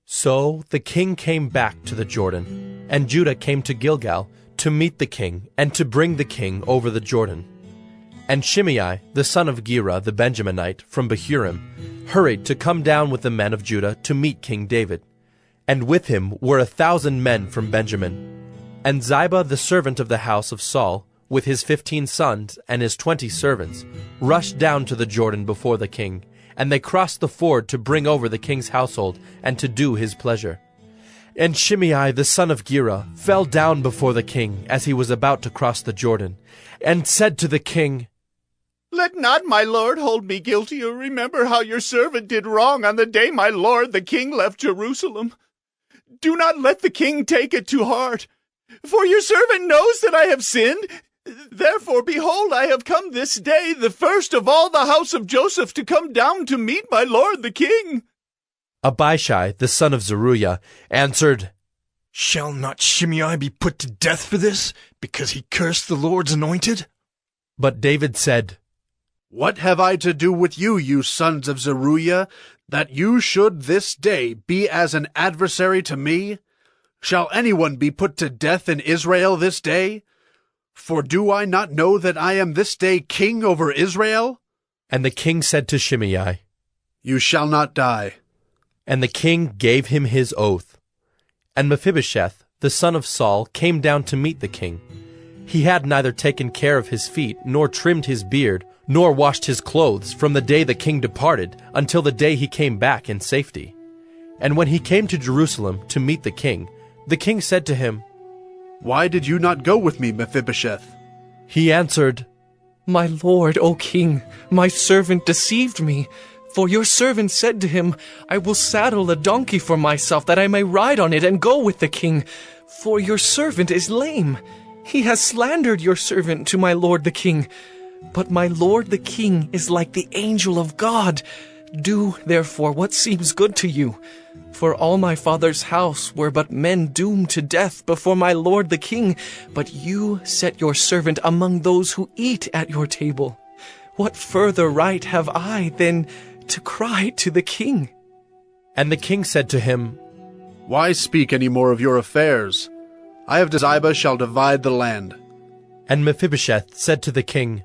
So the king came back to the Jordan, and Judah came to Gilgal to meet the king and to bring the king over the Jordan. And Shimei, the son of Gera the Benjaminite from Bahurim, hurried to come down with the men of Judah to meet King David. And with him were 1,000 men from Benjamin. And Ziba the servant of the house of Saul, with his 15 sons and his 20 servants, rushed down to the Jordan before the king, and they crossed the ford to bring over the king's household and to do his pleasure. And Shimei the son of Gera fell down before the king as he was about to cross the Jordan, and said to the king, Let not my lord hold me guilty, or remember how your servant did wrong on the day my lord the king left Jerusalem. Do not let the king take it to heart, for your servant knows that I have sinned. Therefore, behold, I have come this day, the first of all the house of Joseph, to come down to meet my lord the king. Abishai, the son of Zeruiah, answered, Shall not Shimei be put to death for this, because he cursed the Lord's anointed? But David said, What have I to do with you, you sons of Zeruiah, that you should this day be as an adversary to me? Shall anyone be put to death in Israel this day? For do I not know that I am this day king over Israel? And the king said to Shimei, You shall not die. And the king gave him his oath. And Mephibosheth, the son of Saul, came down to meet the king. He had neither taken care of his feet, nor trimmed his beard, nor washed his clothes from the day the king departed until the day he came back in safety. And when he came to Jerusalem to meet the king said to him, Why did you not go with me, Mephibosheth? He answered, My lord, O king, my servant deceived me. For your servant said to him, I will saddle a donkey for myself, that I may ride on it and go with the king. For your servant is lame. He has slandered your servant to my lord the king. But my lord the king is like the angel of God. Do, therefore, what seems good to you. For all my father's house were but men doomed to death before my lord the king. But you set your servant among those who eat at your table. What further right have I than to cry to the king? And the king said to him, Why speak any more of your affairs? I of Ziba shall divide the land. And Mephibosheth said to the king,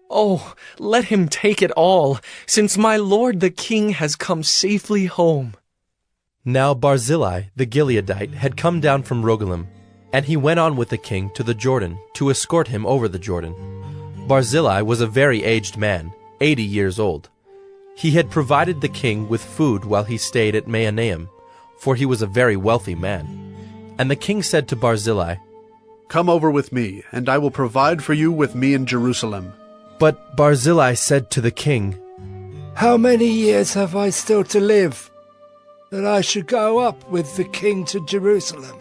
Oh, let him take it all, since my lord the king has come safely home. Now Barzillai the Gileadite had come down from Rogelim, and he went on with the king to the Jordan to escort him over the Jordan. Barzillai was a very aged man, 80 years old. He had provided the king with food while he stayed at Mahanaim, for he was a very wealthy man. And the king said to Barzillai, Come over with me, and I will provide for you with me in Jerusalem. But Barzillai said to the king, How many years have I still to live, that I should go up with the king to Jerusalem?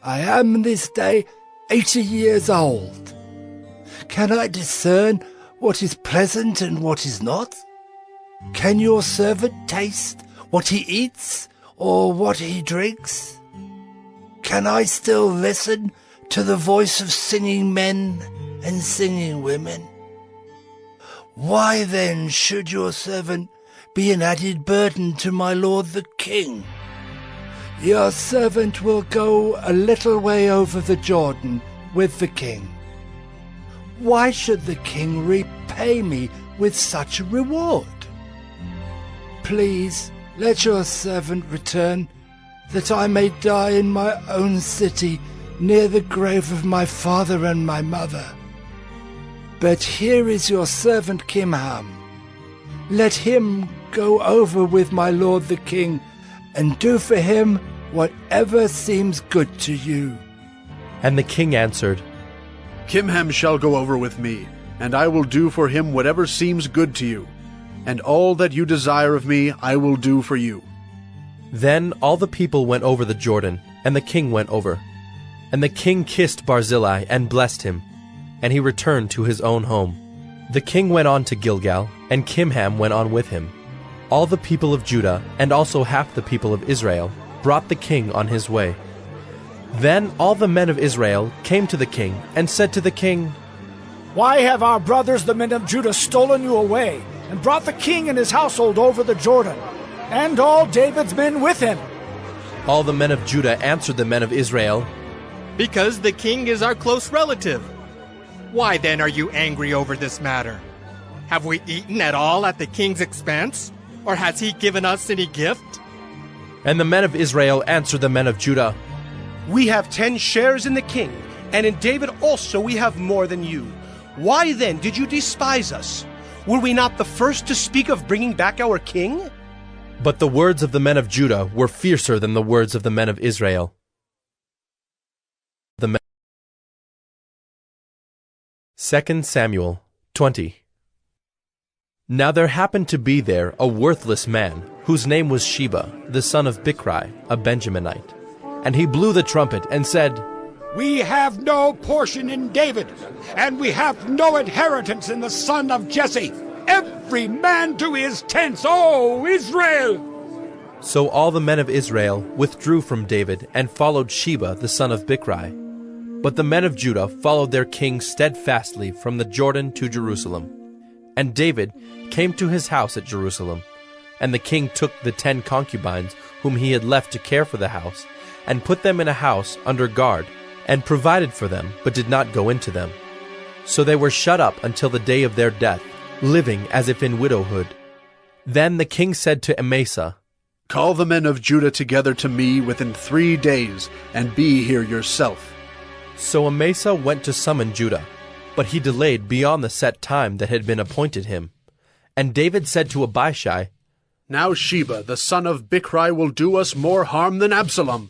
I am this day 80 years old. Can I discern what is pleasant and what is not? Can your servant taste what he eats or what he drinks? Can I still listen to the voice of singing men and singing women? Why then should your servant be an added burden to my lord the king? Your servant will go a little way over the Jordan with the king. Why should the king repay me with such a reward? Please let your servant return, that I may die in my own city, near the grave of my father and my mother. But here is your servant Kimham. Let him go over with my lord the king, and do for him whatever seems good to you. And the king answered, Kimham shall go over with me, and I will do for him whatever seems good to you. And all that you desire of me I will do for you. Then all the people went over the Jordan, and the king went over. And the king kissed Barzillai and blessed him, and he returned to his own home. The king went on to Gilgal, and Kimham went on with him. All the people of Judah, and also half the people of Israel, brought the king on his way. Then all the men of Israel came to the king, and said to the king, Why have our brothers the men of Judah stolen you away, and brought the king and his household over the Jordan, and all David's men with him? All the men of Judah answered the men of Israel, Because the king is our close relative. Why then are you angry over this matter? Have we eaten at all at the king's expense, or has he given us any gift? And the men of Israel answered the men of Judah, We have 10 shares in the king, and in David also we have more than you. Why then did you despise us? Were we not the first to speak of bringing back our king? But the words of the men of Judah were fiercer than the words of the men of Israel. 2 Samuel 20. Now there happened to be there a worthless man, whose name was Sheba, the son of Bichri, a Benjaminite. And he blew the trumpet and said, We have no portion in David, and we have no inheritance in the son of Jesse. Every man to his tents, O Israel! So all the men of Israel withdrew from David and followed Sheba the son of Bichri. But the men of Judah followed their king steadfastly from the Jordan to Jerusalem. And David came to his house at Jerusalem. And the king took the 10 concubines whom he had left to care for the house, and put them in a house under guard, and provided for them, but did not go into them. So they were shut up until the day of their death, living as if in widowhood. Then the king said to Amasa, Call the men of Judah together to me within 3 days, and be here yourself. So Amasa went to summon Judah, but he delayed beyond the set time that had been appointed him. And David said to Abishai, Now Sheba, the son of Bichri, will do us more harm than Absalom.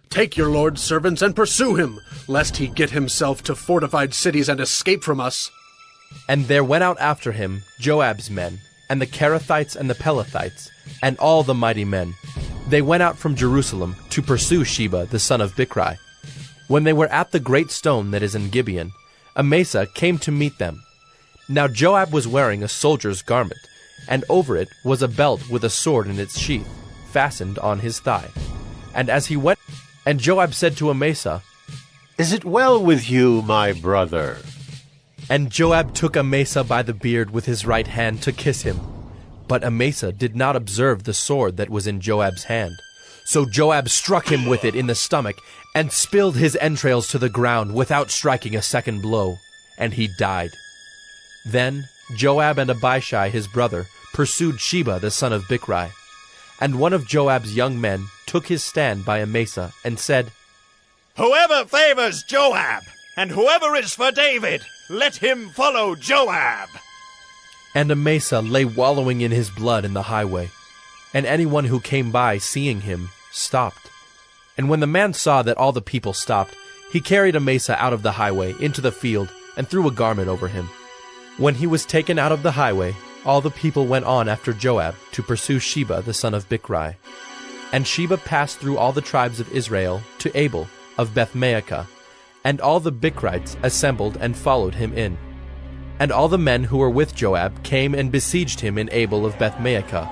Take your lord's servants and pursue him, lest he get himself to fortified cities and escape from us. And there went out after him Joab's men, and the Kerethites and the Pelethites, and all the mighty men. They went out from Jerusalem to pursue Sheba the son of Bichri. When they were at the great stone that is in Gibeon, Amasa came to meet them. Now Joab was wearing a soldier's garment, and over it was a belt with a sword in its sheath, fastened on his thigh. And as he went, and Joab said to Amasa, Is it well with you, my brother? And Joab took Amasa by the beard with his right hand to kiss him. But Amasa did not observe the sword that was in Joab's hand. So Joab struck him with it in the stomach, and spilled his entrails to the ground without striking a second blow, and he died. Then Joab and Abishai his brother pursued Sheba the son of Bichri. And one of Joab's young men took his stand by Amasa and said, Whoever favors Joab, and whoever is for David, let him follow Joab. And Amasa lay wallowing in his blood in the highway, and anyone who came by seeing him stopped. And when the man saw that all the people stopped, he carried Amasa out of the highway into the field and threw a garment over him. When he was taken out of the highway, all the people went on after Joab to pursue Sheba the son of Bichri. And Sheba passed through all the tribes of Israel to Abel of Bethmaachah, and all the Bichrites assembled and followed him in. And all the men who were with Joab came and besieged him in Abel of Bethmaachah.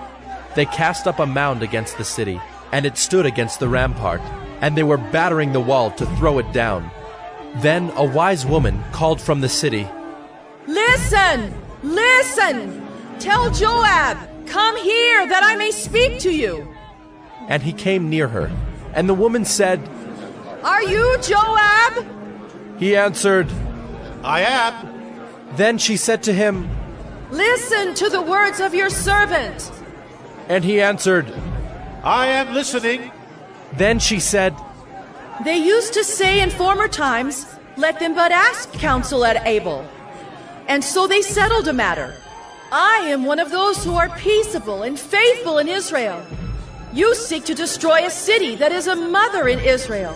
They cast up a mound against the city, and it stood against the rampart, and they were battering the wall to throw it down. Then a wise woman called from the city, Listen! Listen! Tell Joab, come here, that I may speak to you. And he came near her. And the woman said, Are you Joab? He answered, I am. Then she said to him, Listen to the words of your servant. And he answered, I am listening. Then she said, They used to say in former times, Let them but ask counsel at Abel. And so they settled a matter. I am one of those who are peaceable and faithful in Israel. You seek to destroy a city that is a mother in Israel.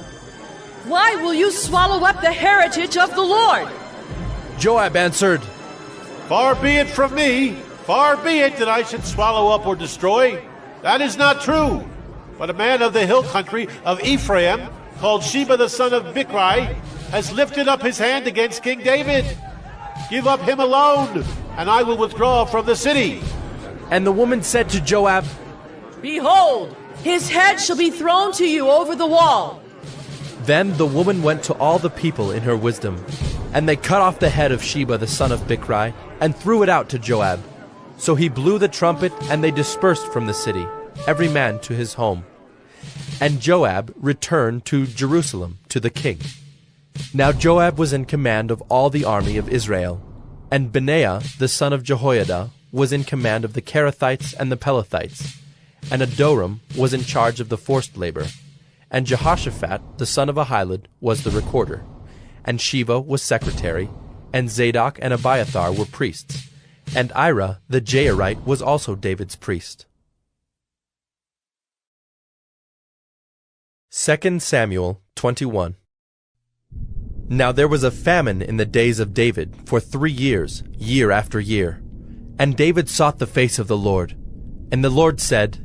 Why will you swallow up the heritage of the Lord? Joab answered, Far be it from me, far be it that I should swallow up or destroy. That is not true. But a man of the hill country of Ephraim, called Sheba the son of Bichri, has lifted up his hand against King David. Give up him alone, and I will withdraw from the city. And the woman said to Joab, Behold, his head shall be thrown to you over the wall. Then the woman went to all the people in her wisdom, and they cut off the head of Sheba the son of Bichri, and threw it out to Joab. So he blew the trumpet, and they dispersed from the city, every man to his home. And Joab returned to Jerusalem to the king. Now Joab was in command of all the army of Israel, and Benaiah the son of Jehoiada was in command of the Kerethites and the Pelethites, and Adoram was in charge of the forced labor, and Jehoshaphat the son of Ahilud was the recorder, and Sheva was secretary, and Zadok and Abiathar were priests, and Ira the Jairite was also David's priest. 2 Samuel 21. Now there was a famine in the days of David for 3 years, year after year. And David sought the face of the Lord. And the Lord said,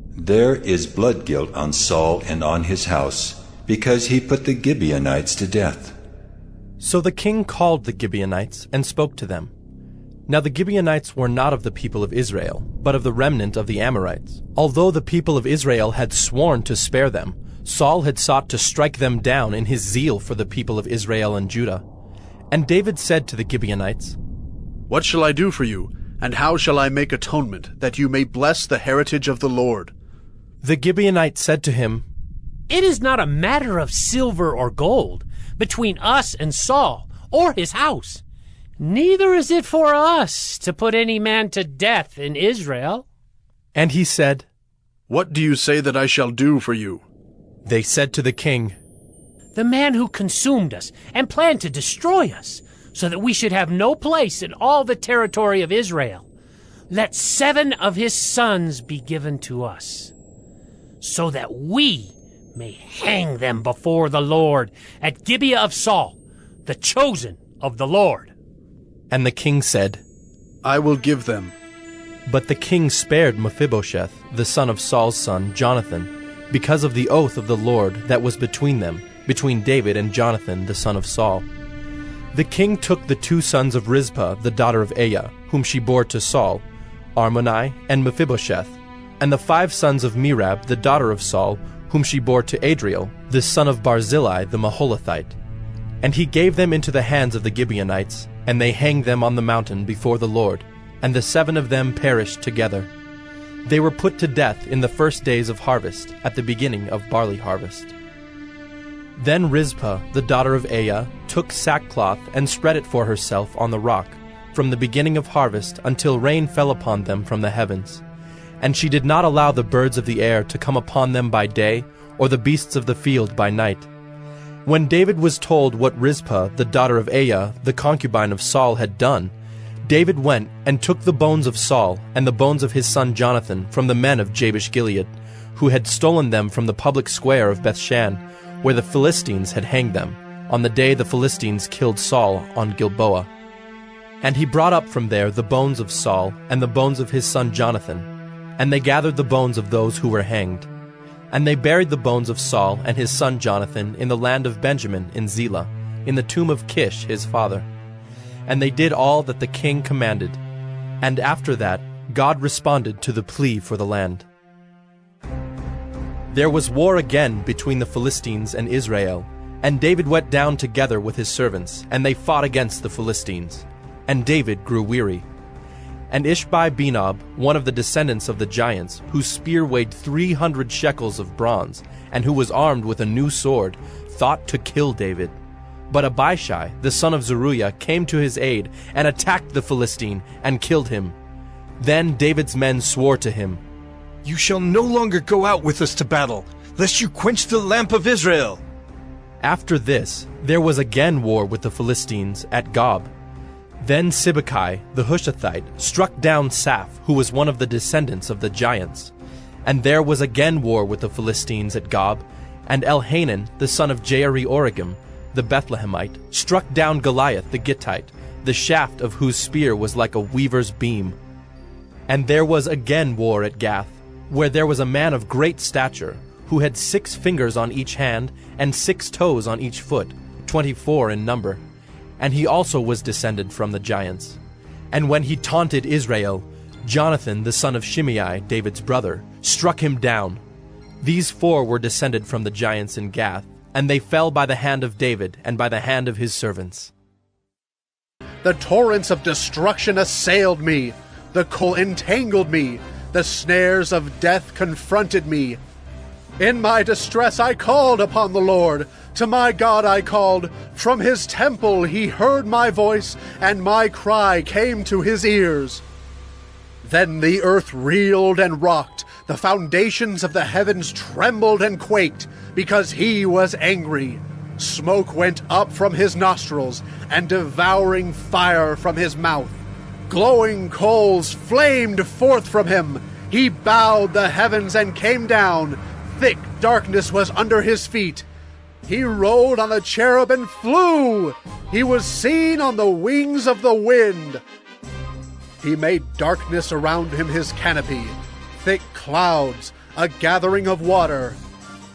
There is blood guilt on Saul and on his house, because he put the Gibeonites to death. So the king called the Gibeonites and spoke to them. Now the Gibeonites were not of the people of Israel, but of the remnant of the Amorites. Although the people of Israel had sworn to spare them, Saul had sought to strike them down in his zeal for the people of Israel and Judah. And David said to the Gibeonites, What shall I do for you, and how shall I make atonement, that you may bless the heritage of the Lord? The Gibeonites said to him, It is not a matter of silver or gold between us and Saul or his house. Neither is it for us to put any man to death in Israel. And he said, What do you say that I shall do for you? They said to the king, The man who consumed us and planned to destroy us, so that we should have no place in all the territory of Israel. Let 7 of his sons be given to us, so that we may hang them before the Lord at Gibeah of Saul, the chosen of the Lord. And the king said, I will give them. But the king spared Mephibosheth, the son of Saul's son, Jonathan, because of the oath of the Lord that was between them, between David and Jonathan, the son of Saul. The king took the 2 sons of Rizpah, the daughter of Aiah, whom she bore to Saul, Armoni and Mephibosheth, and the 5 sons of Merab, the daughter of Saul, whom she bore to Adriel, the son of Barzillai the Maholathite. And he gave them into the hands of the Gibeonites, and they hanged them on the mountain before the Lord, and the 7 of them perished together. They were put to death in the first days of harvest, at the beginning of barley harvest. Then Rizpah, the daughter of Aiah, took sackcloth and spread it for herself on the rock, from the beginning of harvest until rain fell upon them from the heavens. And she did not allow the birds of the air to come upon them by day, or the beasts of the field by night. When David was told what Rizpah, the daughter of Aiah, the concubine of Saul, had done, David went and took the bones of Saul and the bones of his son Jonathan from the men of Jabesh-Gilead, who had stolen them from the public square of Bethshan, where the Philistines had hanged them, on the day the Philistines killed Saul on Gilboa. And he brought up from there the bones of Saul and the bones of his son Jonathan, and they gathered the bones of those who were hanged. And they buried the bones of Saul and his son Jonathan in the land of Benjamin in Zelah, in the tomb of Kish his father. And they did all that the king commanded. And after that, God responded to the plea for the land. There was war again between the Philistines and Israel, and David went down together with his servants, and they fought against the Philistines. And David grew weary. And Ishbi-Benob, one of the descendants of the giants, whose spear weighed 300 shekels of bronze, and who was armed with a new sword, thought to kill David. But Abishai, the son of Zeruiah, came to his aid, and attacked the Philistine, and killed him. Then David's men swore to him, You shall no longer go out with us to battle, lest you quench the lamp of Israel. After this, there was again war with the Philistines at Gob. Then Sibbecai, the Hushathite, struck down Saph, who was one of the descendants of the giants. And there was again war with the Philistines at Gob, and Elhanan, the son of Jaare-Oregim, the Bethlehemite, struck down Goliath the Gittite, the shaft of whose spear was like a weaver's beam. And there was again war at Gath, where there was a man of great stature, who had 6 fingers on each hand and 6 toes on each foot, 24 in number. And he also was descended from the giants. And when he taunted Israel, Jonathan, the son of Shimei, David's brother, struck him down. These 4 were descended from the giants in Gath, and they fell by the hand of David and by the hand of his servants. The torrents of destruction assailed me. The coal entangled me. The snares of death confronted me. In my distress I called upon the Lord. To my God I called. From his temple he heard my voice, and my cry came to his ears. Then the earth reeled and rocked. The foundations of the heavens trembled and quaked, because he was angry. Smoke went up from his nostrils, and devouring fire from his mouth. Glowing coals flamed forth from him. He bowed the heavens and came down. Thick darkness was under his feet. He rode on a cherub and flew. He was seen on the wings of the wind. He made darkness around him his canopy, thick clouds, a gathering of water.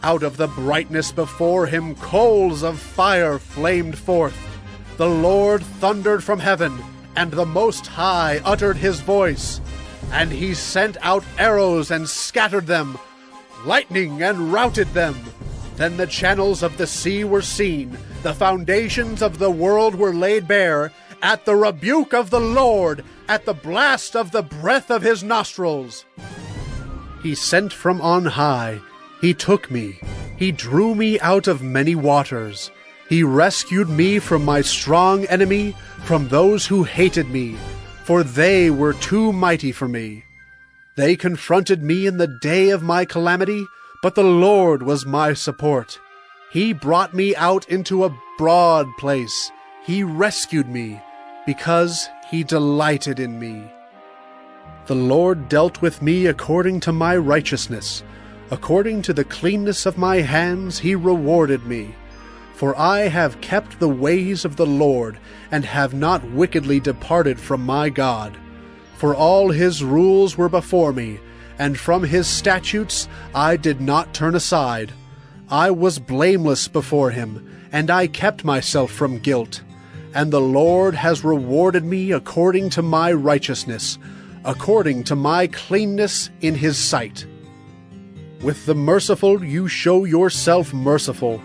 Out of the brightness before him coals of fire flamed forth. The Lord thundered from heaven, and the Most High uttered his voice. And he sent out arrows and scattered them, lightning and routed them. Then the channels of the sea were seen, the foundations of the world were laid bare, at the rebuke of the Lord, at the blast of the breath of his nostrils. He sent from on high, he took me, he drew me out of many waters. He rescued me from my strong enemy, from those who hated me, for they were too mighty for me. They confronted me in the day of my calamity, but the Lord was my support. He brought me out into a broad place. He rescued me, because he delighted in me. The Lord dealt with me according to my righteousness. According to the cleanness of my hands he rewarded me. For I have kept the ways of the Lord, and have not wickedly departed from my God. For all his rules were before me, and from his statutes I did not turn aside. I was blameless before him, and I kept myself from guilt. And the Lord has rewarded me according to my righteousness, according to my cleanness in his sight. With the merciful you show yourself merciful.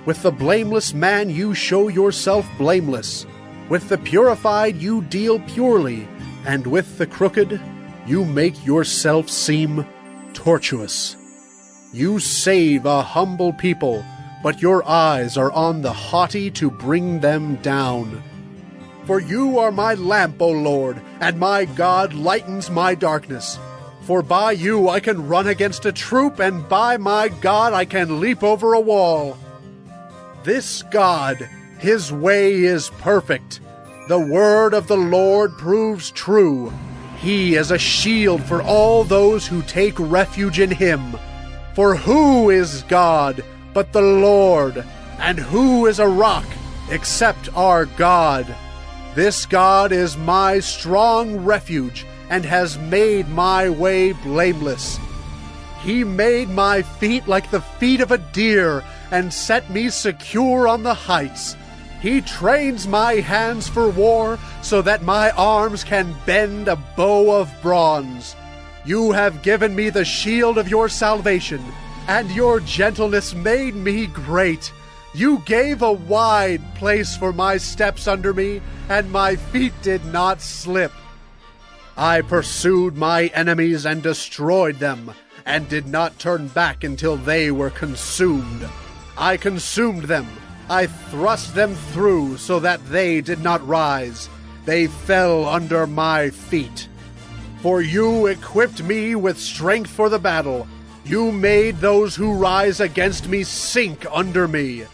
With the blameless man you show yourself blameless. With the purified you deal purely, and with the crooked you make yourself seem tortuous. You save a humble people, but your eyes are on the haughty to bring them down. For you are my lamp, O Lord, and my God lightens my darkness. For by you I can run against a troop, and by my God I can leap over a wall. This God, his way is perfect. The word of the Lord proves true. He is a shield for all those who take refuge in him. For who is God but the Lord? And who is a rock except our God? This God is my strong refuge, and has made my way blameless. He made my feet like the feet of a deer, and set me secure on the heights. He trains my hands for war, so that my arms can bend a bow of bronze. You have given me the shield of your salvation, and your gentleness made me great. You gave a wide place for my steps under me, and my feet did not slip. I pursued my enemies and destroyed them, and did not turn back until they were consumed. I consumed them. I thrust them through so that they did not rise. They fell under my feet. For you equipped me with strength for the battle. You made those who rise against me sink under me.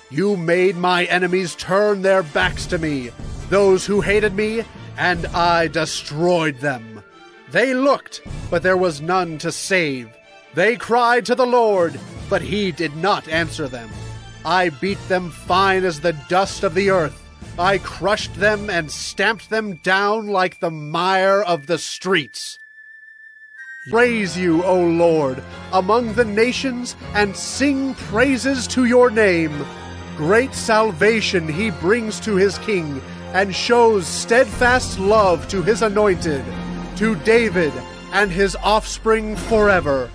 You made my enemies turn their backs to me, those who hated me, and I destroyed them. They looked, but there was none to save. They cried to the Lord, but he did not answer them. I beat them fine as the dust of the earth. I crushed them and stamped them down like the mire of the streets. Praise you, O Lord, among the nations, and sing praises to your name. Great salvation he brings to his king, and shows steadfast love to his anointed, to David and his offspring forever.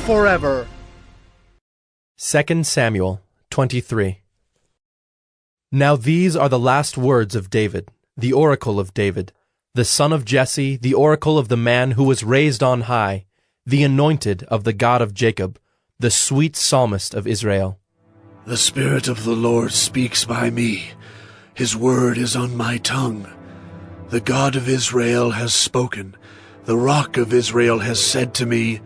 Forever. 2 Samuel 23. Now these are the last words of David, the oracle of David, the son of Jesse, the oracle of the man who was raised on high, the anointed of the God of Jacob, the sweet psalmist of Israel. The Spirit of the Lord speaks by me. His word is on my tongue. The God of Israel has spoken. The Rock of Israel has said to me,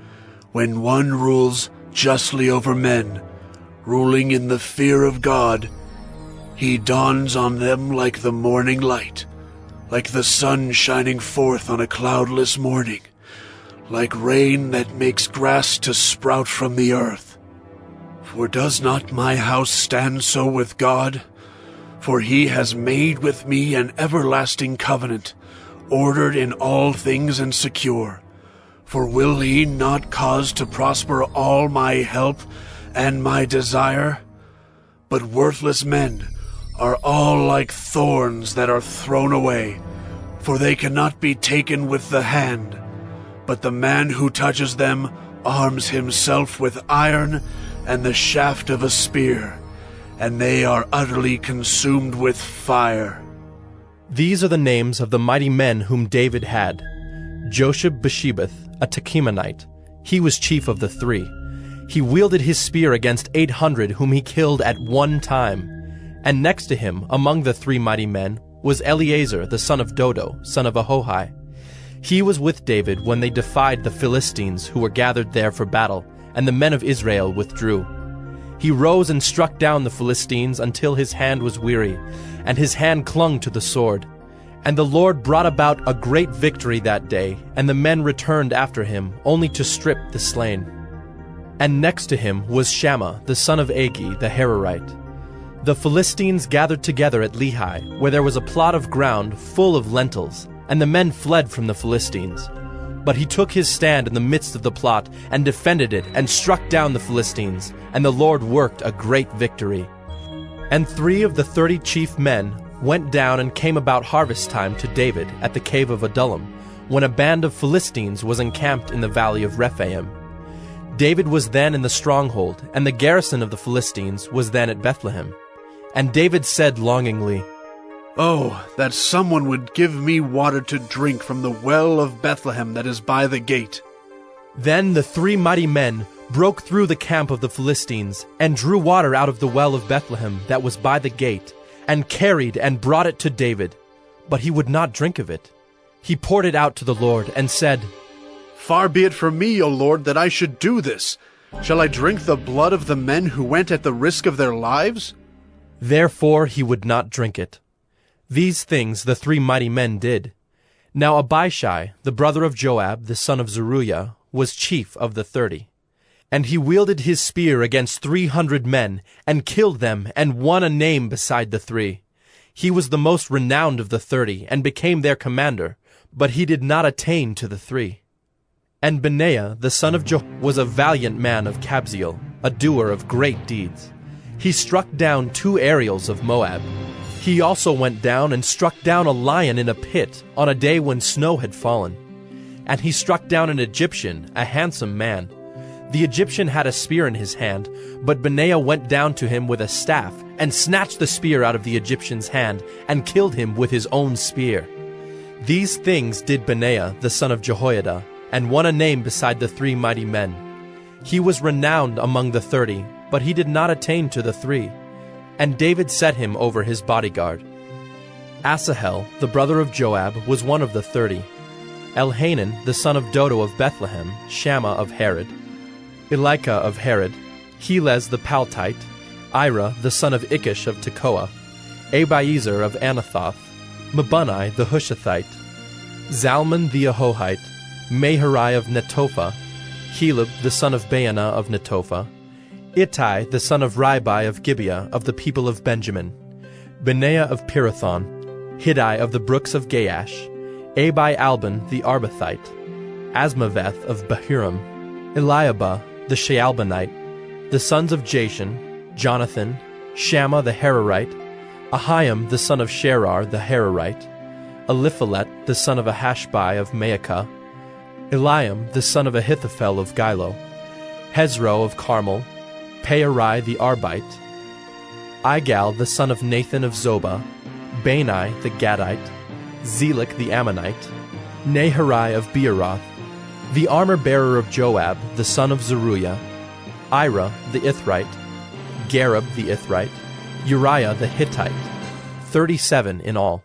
when one rules justly over men, ruling in the fear of God, he dawns on them like the morning light, like the sun shining forth on a cloudless morning, like rain that makes grass to sprout from the earth. For does not my house stand so with God? For he has made with me an everlasting covenant, ordered in all things and secure. For will he not cause to prosper all my help and my desire? But worthless men are all like thorns that are thrown away, for they cannot be taken with the hand. But the man who touches them arms himself with iron and the shaft of a spear, and they are utterly consumed with fire. These are the names of the mighty men whom David had. Mephibosheth, a Tekemonite. He was chief of the 3. He wielded his spear against 800 whom he killed at one time. And next to him, among the 3 mighty men, was Eleazar, the son of Dodo, son of Ahohi. He was with David when they defied the Philistines who were gathered there for battle, and the men of Israel withdrew. He rose and struck down the Philistines until his hand was weary, and his hand clung to the sword. And the Lord brought about a great victory that day, and the men returned after him, only to strip the slain. And next to him was Shammah, the son of Agi, the Hararite. The Philistines gathered together at Lehi, where there was a plot of ground full of lentils, and the men fled from the Philistines. But he took his stand in the midst of the plot, and defended it, and struck down the Philistines, and the Lord worked a great victory. And 3 of the 30 chief men went down and came about harvest time to David at the cave of Adullam, when a band of Philistines was encamped in the valley of Rephaim. David was then in the stronghold, and the garrison of the Philistines was then at Bethlehem. And David said longingly, "Oh, that someone would give me water to drink from the well of Bethlehem that is by the gate." Then the 3 mighty men broke through the camp of the Philistines, and drew water out of the well of Bethlehem that was by the gate, and carried and brought it to David. But he would not drink of it. He poured it out to the Lord, and said, "Far be it from me, O Lord, that I should do this. Shall I drink the blood of the men who went at the risk of their lives?" Therefore he would not drink it. These things the 3 mighty men did. Now Abishai, the brother of Joab, the son of Zeruiah, was chief of the 30. And he wielded his spear against 300 men, and killed them, and won a name beside the 3. He was the most renowned of the 30, and became their commander, but he did not attain to the 3. And Benaiah, the son of Jehoiada, was a valiant man of Kabzeel, a doer of great deeds. He struck down 2 Ariels of Moab. He also went down and struck down a lion in a pit on a day when snow had fallen. And he struck down an Egyptian, a handsome man. The Egyptian had a spear in his hand, but Benaiah went down to him with a staff, and snatched the spear out of the Egyptian's hand, and killed him with his own spear. These things did Benaiah, the son of Jehoiada, and won a name beside the 3 mighty men. He was renowned among the 30, but he did not attain to the 3. And David set him over his bodyguard. Asahel, the brother of Joab, was one of the 30. Elhanan, the son of Dodo of Bethlehem, Shammah of Harod, Elika of Harod, Helez the Paltite, Ira the son of Ikish of Tekoa, Abiezer of Anathoth, Mebunai the Hushathite, Zalmon the Ahohite, Maharai of Netophah, Heleb the son of Baanah of Netophah, Ittai the son of Ribai of Gibeah of the people of Benjamin, Benaiah of Pirathon, Hiddai of the brooks of Gaash, Abi Albon the Arbathite, Asmaveth of Bahiram, Eliabah the Shaalbonite, the sons of Jashan, Jonathan, Shammah the Hararite, Ahiam the son of Sherar the Hararite, Eliphalet the son of Ahashbai of Maacah, Eliam the son of Ahithophel of Gilo, Hezro of Carmel, Pearai the Arbite, Igal the son of Nathan of Zobah, Bani the Gadite, Zelek the Ammonite, Naharai of Beeroth, the armor-bearer of Joab, the son of Zeruiah, Ira the Ithrite, Gareb the Ithrite, Uriah the Hittite, 37 in all.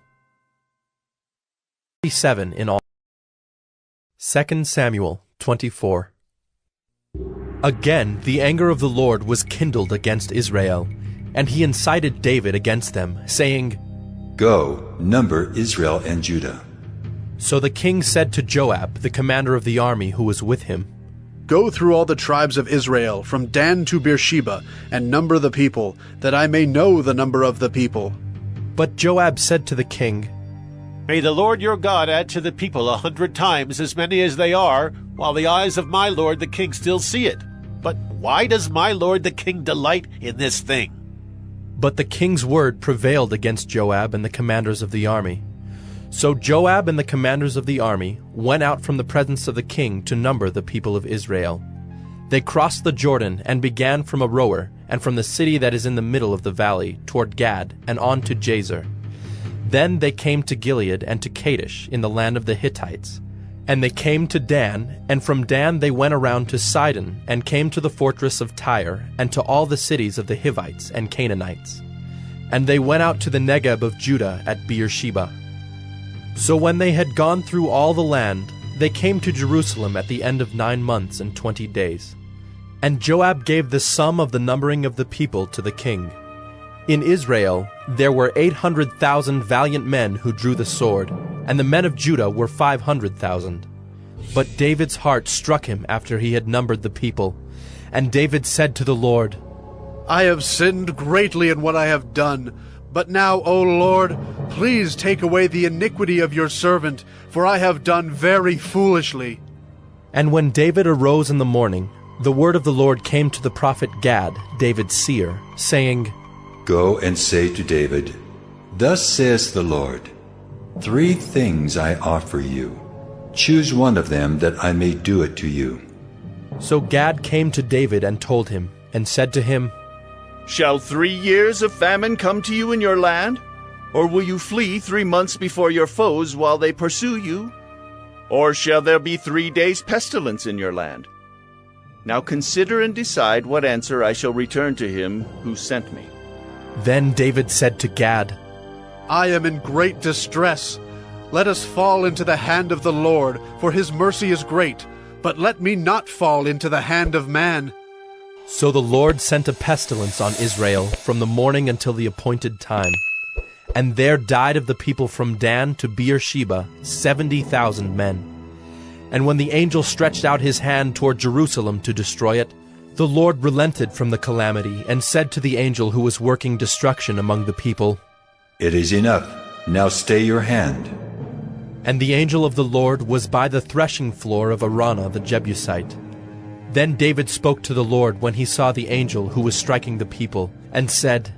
37 in all. 2 Samuel 24. Again the anger of the Lord was kindled against Israel, and he incited David against them, saying, Go, number Israel and Judah. So the king said to Joab, the commander of the army who was with him, Go through all the tribes of Israel, from Dan to Beersheba, and number the people, that I may know the number of the people. But Joab said to the king, May the Lord your God add to the people 100 times as many as they are, while the eyes of my lord the king still see it. But why does my lord the king delight in this thing? But the king's word prevailed against Joab and the commanders of the army. So Joab and the commanders of the army went out from the presence of the king to number the people of Israel. They crossed the Jordan and began from Aroer, and from the city that is in the middle of the valley, toward Gad, and on to Jazer. Then they came to Gilead and to Kadesh in the land of the Hittites. And they came to Dan, and from Dan they went around to Sidon, and came to the fortress of Tyre, and to all the cities of the Hivites and Canaanites. And they went out to the Negeb of Judah at Beersheba. So when they had gone through all the land, they came to Jerusalem at the end of 9 months and 20 days. And Joab gave the sum of the numbering of the people to the king. In Israel there were 800,000 valiant men who drew the sword, and the men of Judah were 500,000. But David's heart struck him after he had numbered the people. And David said to the Lord, I have sinned greatly in what I have done. But now, O Lord, please take away the iniquity of your servant, for I have done very foolishly. And when David arose in the morning, the word of the Lord came to the prophet Gad, David's seer, saying, Go and say to David, Thus says the Lord, 3 things I offer you. Choose one of them that I may do it to you. So Gad came to David and told him, and said to him, Shall 3 years of famine come to you in your land? Or will you flee 3 months before your foes while they pursue you? Or shall there be 3 days' pestilence in your land? Now consider and decide what answer I shall return to him who sent me. Then David said to Gad, I am in great distress. Let us fall into the hand of the Lord, for his mercy is great. But let me not fall into the hand of man. So the Lord sent a pestilence on Israel from the morning until the appointed time. And there died of the people from Dan to Beersheba 70,000 men. And when the angel stretched out his hand toward Jerusalem to destroy it, the Lord relented from the calamity and said to the angel who was working destruction among the people, It is enough. Now stay your hand. And the angel of the Lord was by the threshing floor of Araunah the Jebusite. Then David spoke to the Lord when he saw the angel who was striking the people, and said,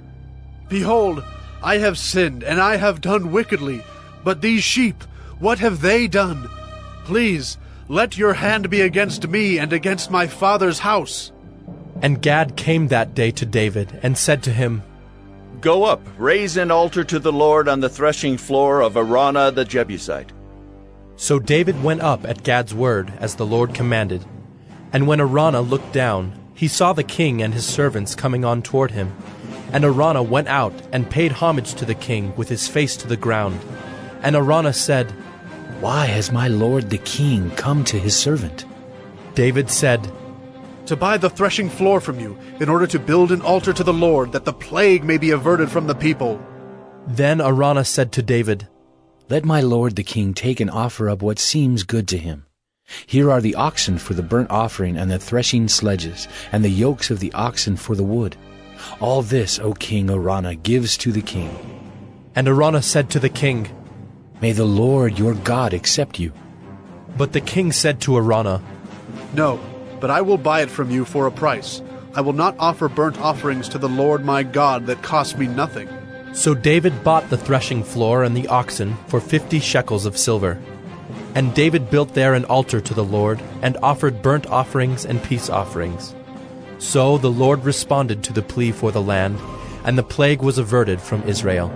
Behold, I have sinned, and I have done wickedly. But these sheep, what have they done? Please, let your hand be against me and against my father's house. And Gad came that day to David, and said to him, Go up, raise an altar to the Lord on the threshing floor of Araunah the Jebusite. So David went up at Gad's word, as the Lord commanded. And when Araunah looked down, he saw the king and his servants coming on toward him. And Araunah went out and paid homage to the king with his face to the ground. And Araunah said, Why has my lord the king come to his servant? David said, To buy the threshing floor from you, in order to build an altar to the Lord, that the plague may be averted from the people. Then Araunah said to David, Let my lord the king take and offer up what seems good to him. Here are the oxen for the burnt offering and the threshing sledges, and the yokes of the oxen for the wood. All this, O king Araunah, gives to the king. And Araunah said to the king, May the Lord your God accept you. But the king said to Araunah, No, but I will buy it from you for a price. I will not offer burnt offerings to the Lord my God that cost me nothing. So David bought the threshing floor and the oxen for 50 shekels of silver. And David built there an altar to the Lord, and offered burnt offerings and peace offerings. So the Lord responded to the plea for the land, and the plague was averted from Israel.